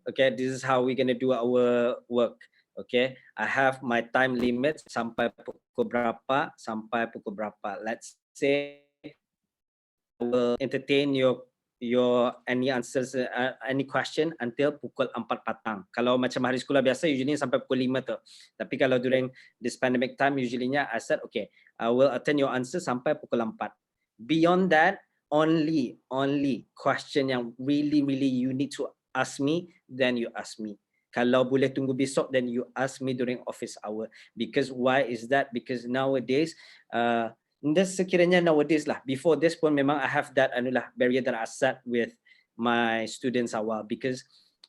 okay, this is how we're gonna do our work. Okay, I have my time limit sampai pukul berapa sampai pukul berapa. Let's say I will entertain your any answers, any question until pukul 4 petang. Kalau macam hari sekolah biasa usually sampai pukul 5 tu. Tapi kalau during this pandemic time usually-nya I said okay, I will attend your answer sampai pukul 4. Beyond that, only question yang really you need to ask me, then you ask me. Kalau boleh tunggu besok, then you ask me during office hour. Because why is that? Because nowadays sekiranya nowadays lah, before this pun memang I have that barrier that I set with my students awal, because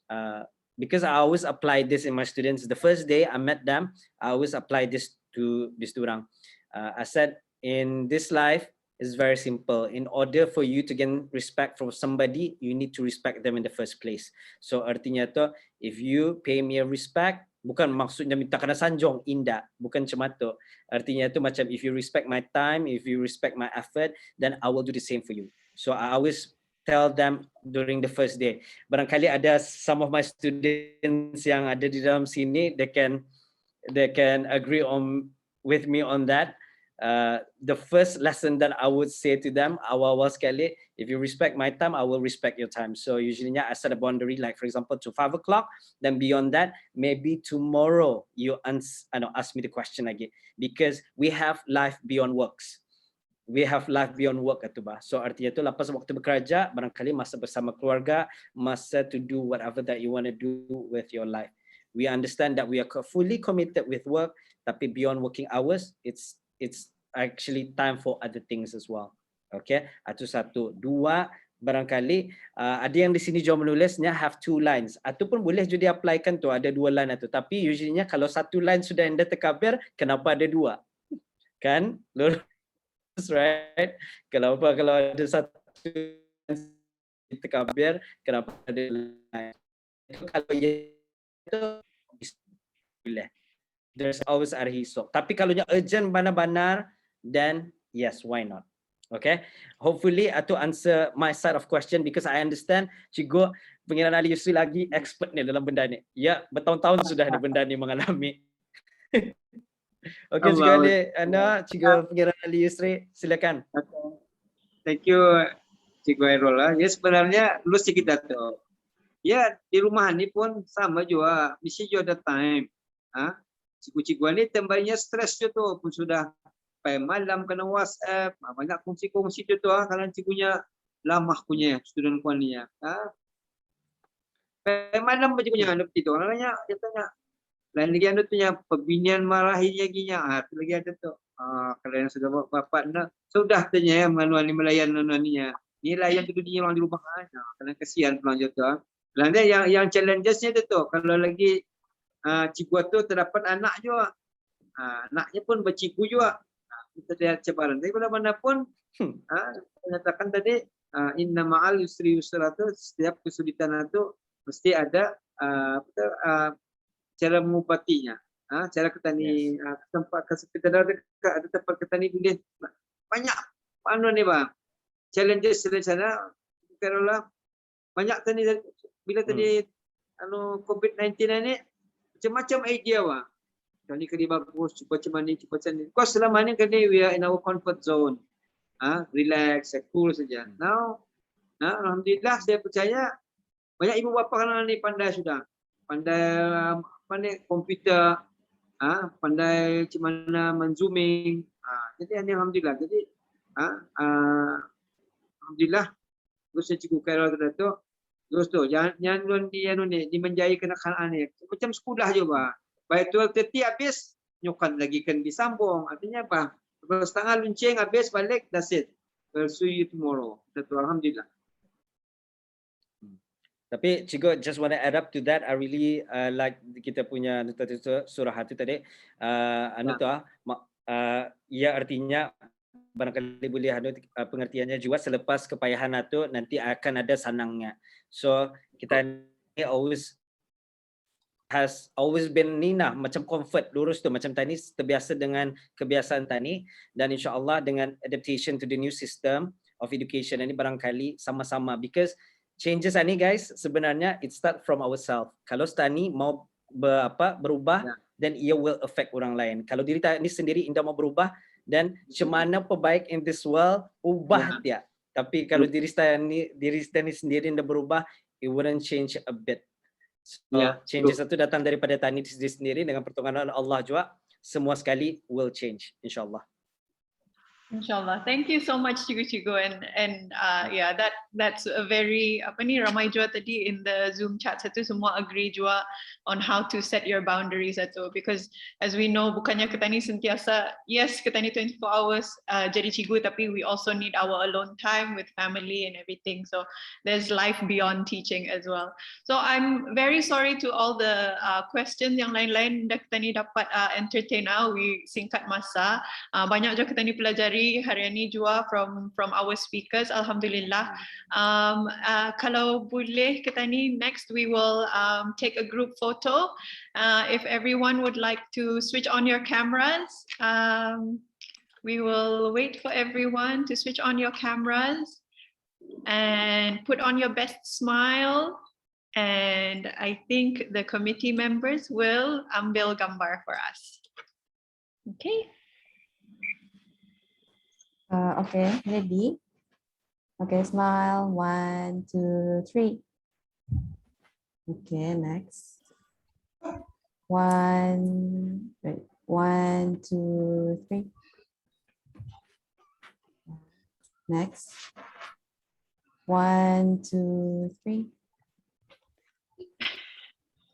I always apply this in my students. The first day I met them, I always apply this to bisdurang. I said in this life is very simple. In order for you to gain respect from somebody, you need to respect them in the first place. So artinya tu, if you pay me a respect, bukan maksudnya minta kena sanjung, indah, bukan macam tu. Artinya tu macam if you respect my time, if you respect my effort, then I will do the same for you. So I always tell them during the first day. Barangkali ada some of my students yang ada di dalam sini, they can agree with me on that. The first lesson that I would say to them awal-awal sekali, if you respect my time, I will respect your time. So usually I set a boundary, like for example to 5 o'clock, then beyond that maybe tomorrow you ask me the question again, because we have life beyond works. We have life beyond work kata bah. So artinya tu lepas waktu bekerja, barangkali masa bersama keluarga, masa to do whatever that you want to do with your life. We understand that we are fully committed with work, tapi beyond working hours, it's actually time for other things as well. Okay, itu satu. Dua, barangkali ada yang di sini jauh menulisnya have 2 lines. Ataupun boleh juga applykan tu ada 2 line itu. Tapi usually kalau 1 line sudah anda terkabir, kenapa ada 2? Kan? Lurus, right? Kalau ada 1 terkabir, kenapa ada line? Kalau itu boleh. There's always ada hisap. Tapi kalau urgent benar-benar, then yes, why not? Okay. Hopefully to answer my side of question, because I understand Cikgu Pengiran Ali Yusri lagi expert ni dalam benda ni. Ya, bertahun-tahun sudah ada benda ni mengalami. Okay, Cikgu Ali, Cikgu Pengiran Ali Yusri, silakan. Thank you, Cikgu Hairul. Ya, sebenarnya lulus kita tu. Ya, di rumah ni pun sama juga. Mesti juga ada time. Cikgu-cikgu ni tembaknya stres je tu, pun sudah sampai malam kena WhatsApp, banyak kongsi-kongsi tu kalau cikgunya lamah punya student kuan ni. Sampai malam cikgunya ada begitu. Orangnya dia tanya. Lain lagi ada tu yang pembinian marahin ginya. Tu lagi ada tu. Kalau yang sudah bapak nak sudah tanya manual ni melayan manualnya. Ni layan tu dia orang di rumah aja. Kalau kesian pulang je tu. Lain yang challenges-nya tu kalau lagi cikgu tu terdapat anak juga. Anaknya pun bercikgu juga. Kita lihat cabaran. Tapi mana pun menyatakan tadi inna ma'al yusri yusra tu, setiap kesulitan itu mesti ada cara mengubatinya. Cara kita ni tempat kita ada tempat kita ni boleh banyak ni bang. Challenges di sana kalau banyak tadi bila tadi COVID-19 ni macam-macam idea bang. Kali kali bagus, cuba macam ni, cuba macam ni. Because selama ni kali we are in our comfort zone. Relax, cool saja. Now, alhamdulillah saya percaya banyak ibu bapa kan ni pandai sudah. Pandai komputer, pandai macam mana men-zooming. Jadi alhamdulillah. Jadi alhamdulillah, terus cikgu Khairul tu Terus tu jangan dimenjai kenakalan ni. Macam sekolah juga. By 12:30 habis, nyokan lagi kan disambung. Artinya apa? Kalau setengah luncing habis balik, that's it. We'll see you tomorrow. Itu alhamdulillah. Tapi cikgu just want to add up to that. I really like kita punya surah hati tadi. Ya artinya barangkali boleh ada pengertiannya juga selepas kepayahan itu nanti akan ada sanangnya. So kita ni has always been Nina macam comfort lurus tu macam tani terbiasa dengan kebiasaan tani dan insya-Allah dengan adaptation to the new system of education ini barangkali sama-sama because changes ni guys sebenarnya it start from ourselves. Kalau tani mau berubah then ia will affect orang lain. Kalau diri tani sendiri indah mau berubah dan cemana perbaik in this world ubah dia. Tapi kalau diri tani sendiri indah berubah it wouldn't change a bit. So, changes itu datang daripada tani sendiri dengan pertolongan Allah juga semua sekali will change insyaallah. Inshallah. Thank you so much, Cikgu and yeah, that's a very ramai jua tadi in the Zoom chat satu semua agree jua on how to set your boundaries satu because as we know bukannya kita ni sentiasa yes kita ni 24 hours jadi cikgu tapi we also need our alone time with family and everything, so there's life beyond teaching as well. So I'm very sorry to all the questions yang lain-lain dah kita ni dapat entertain we singkat masa banyak je kita ni pelajari hari ini juga from our speakers, alhamdulillah. Kalau boleh kita ni next we will take a group photo. If everyone would like to switch on your cameras, we will wait for everyone to switch on your cameras and put on your best smile. And I think the committee members will ambil gambar for us. Okay. Okay, ready? Okay, smile. 1, 2, 3. Okay, next. 1, 2, 3. Next. 1, 2, 3.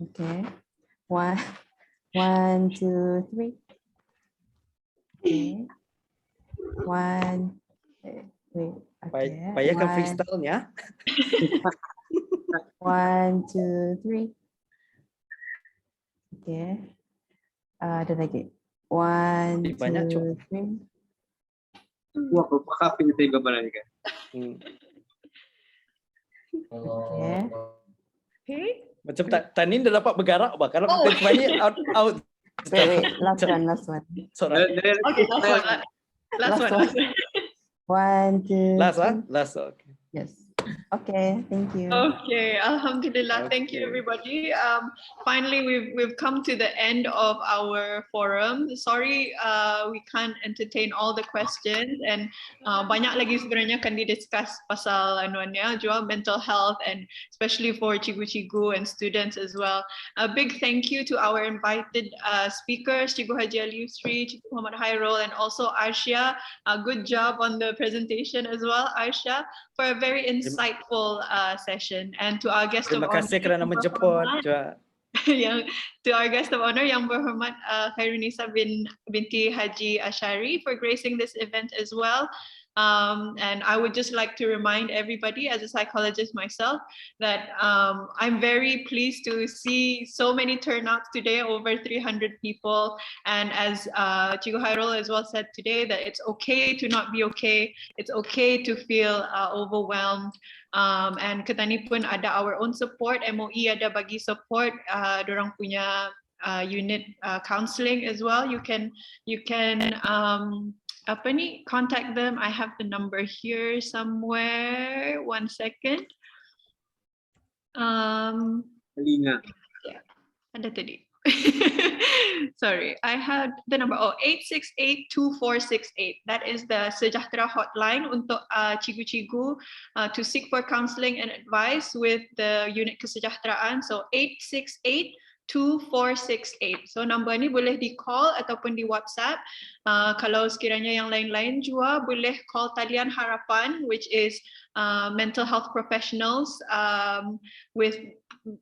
Okay. 1, 2, 3. Okay. 1, wait, okay. Payahkan freestyle-nya. 1, 2, 3. Okay. Ada lagi. 1, 2, 3. Wah, apa yang saya gambar ni kan? Okay. Okay. Macam Tanin dah dapat bergerak bah. Kalau kita balik out. Wait, last one. Sorry. Okay, last one. 1, 2. Last. Okay. Yes. Okay, thank you. Okay, alhamdulillah. Thank you, everybody. Finally, we've come to the end of our forum. Sorry, we can't entertain all the questions and banyak lagi sebenarnya akan didiscuss pasal anuannya juga mental health and especially for cikgu-cikgu and students as well. A big thank you to our invited speakers, Cikgu Haji Ali Yusri, Cikgu Muhammad Hairul, and also Arsha. Good job on the presentation as well, Arsha, for a very insightful session, and to our guest of honor. Terima kasih kerana menjemput. To our guest of honor, Yang Berhormat Khairunisa binti Haji Ashari for gracing this event as well. And I would just like to remind everybody as a psychologist myself that I'm very pleased to see so many turnouts today, over 300 people. And as Cikgu Hairul as well said today, that it's okay to not be okay. It's okay to feel overwhelmed. And kita ni pun ada our own support, MOE ada bagi support, dorang punya unit counseling as well. You can contact them. I have the number here somewhere. 1 second. Alina. Yeah, ada tadi. Sorry, I had the number 868-2468. That is the Sejahtera hotline untuk cikgu-cikgu to seek for counseling and advice with the unit kesejahteraan. So 868 2468. So number ni boleh di call ataupun di WhatsApp. Kalau sekiranya yang lain-lain juga boleh call talian harapan, which is mental health professionals with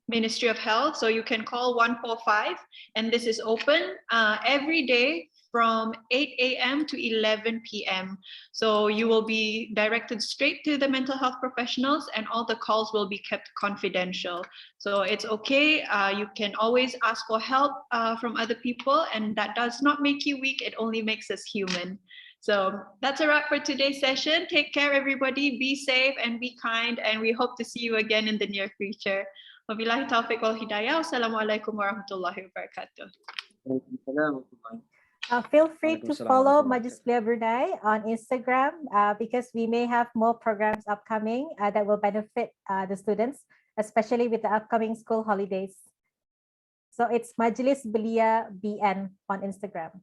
Ministry of Health. So you can call 145, and this is open every day from 8 a.m. to 11 p.m. So you will be directed straight to the mental health professionals, and all the calls will be kept confidential. So it's okay. You can always ask for help from other people, and that does not make you weak. It only makes us human. So that's a wrap for today's session. Take care, everybody. Be safe and be kind, and we hope to see you again in the near future. Wabillahi taufiq wal hidayah. Wassalamualaikum warahmatullahi wabarakatuh. Feel free to follow Majlis Belia Brunei on Instagram because we may have more programs upcoming that will benefit the students, especially with the upcoming school holidays. So it's Majlis Belia BN on Instagram.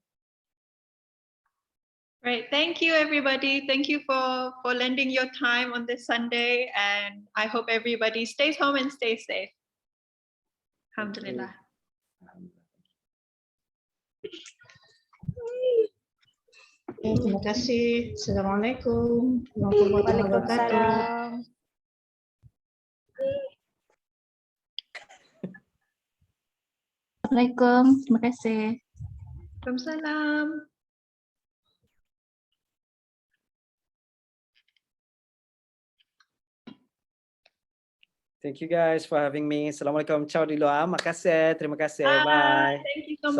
Right. Thank you, everybody. Thank you for lending your time on this Sunday. And I hope everybody stays home and stays safe. Alhamdulillah. Terima kasih. Assalamualaikum warahmatullahi wabarakatuh. Waalaikumsalam. Assalamualaikum. Terima kasih. Waalaikumsalam. Thank you guys for having me. Assalamualaikum. Ciao di luar. Makasih. Terima kasih. Bye. Thank you so much.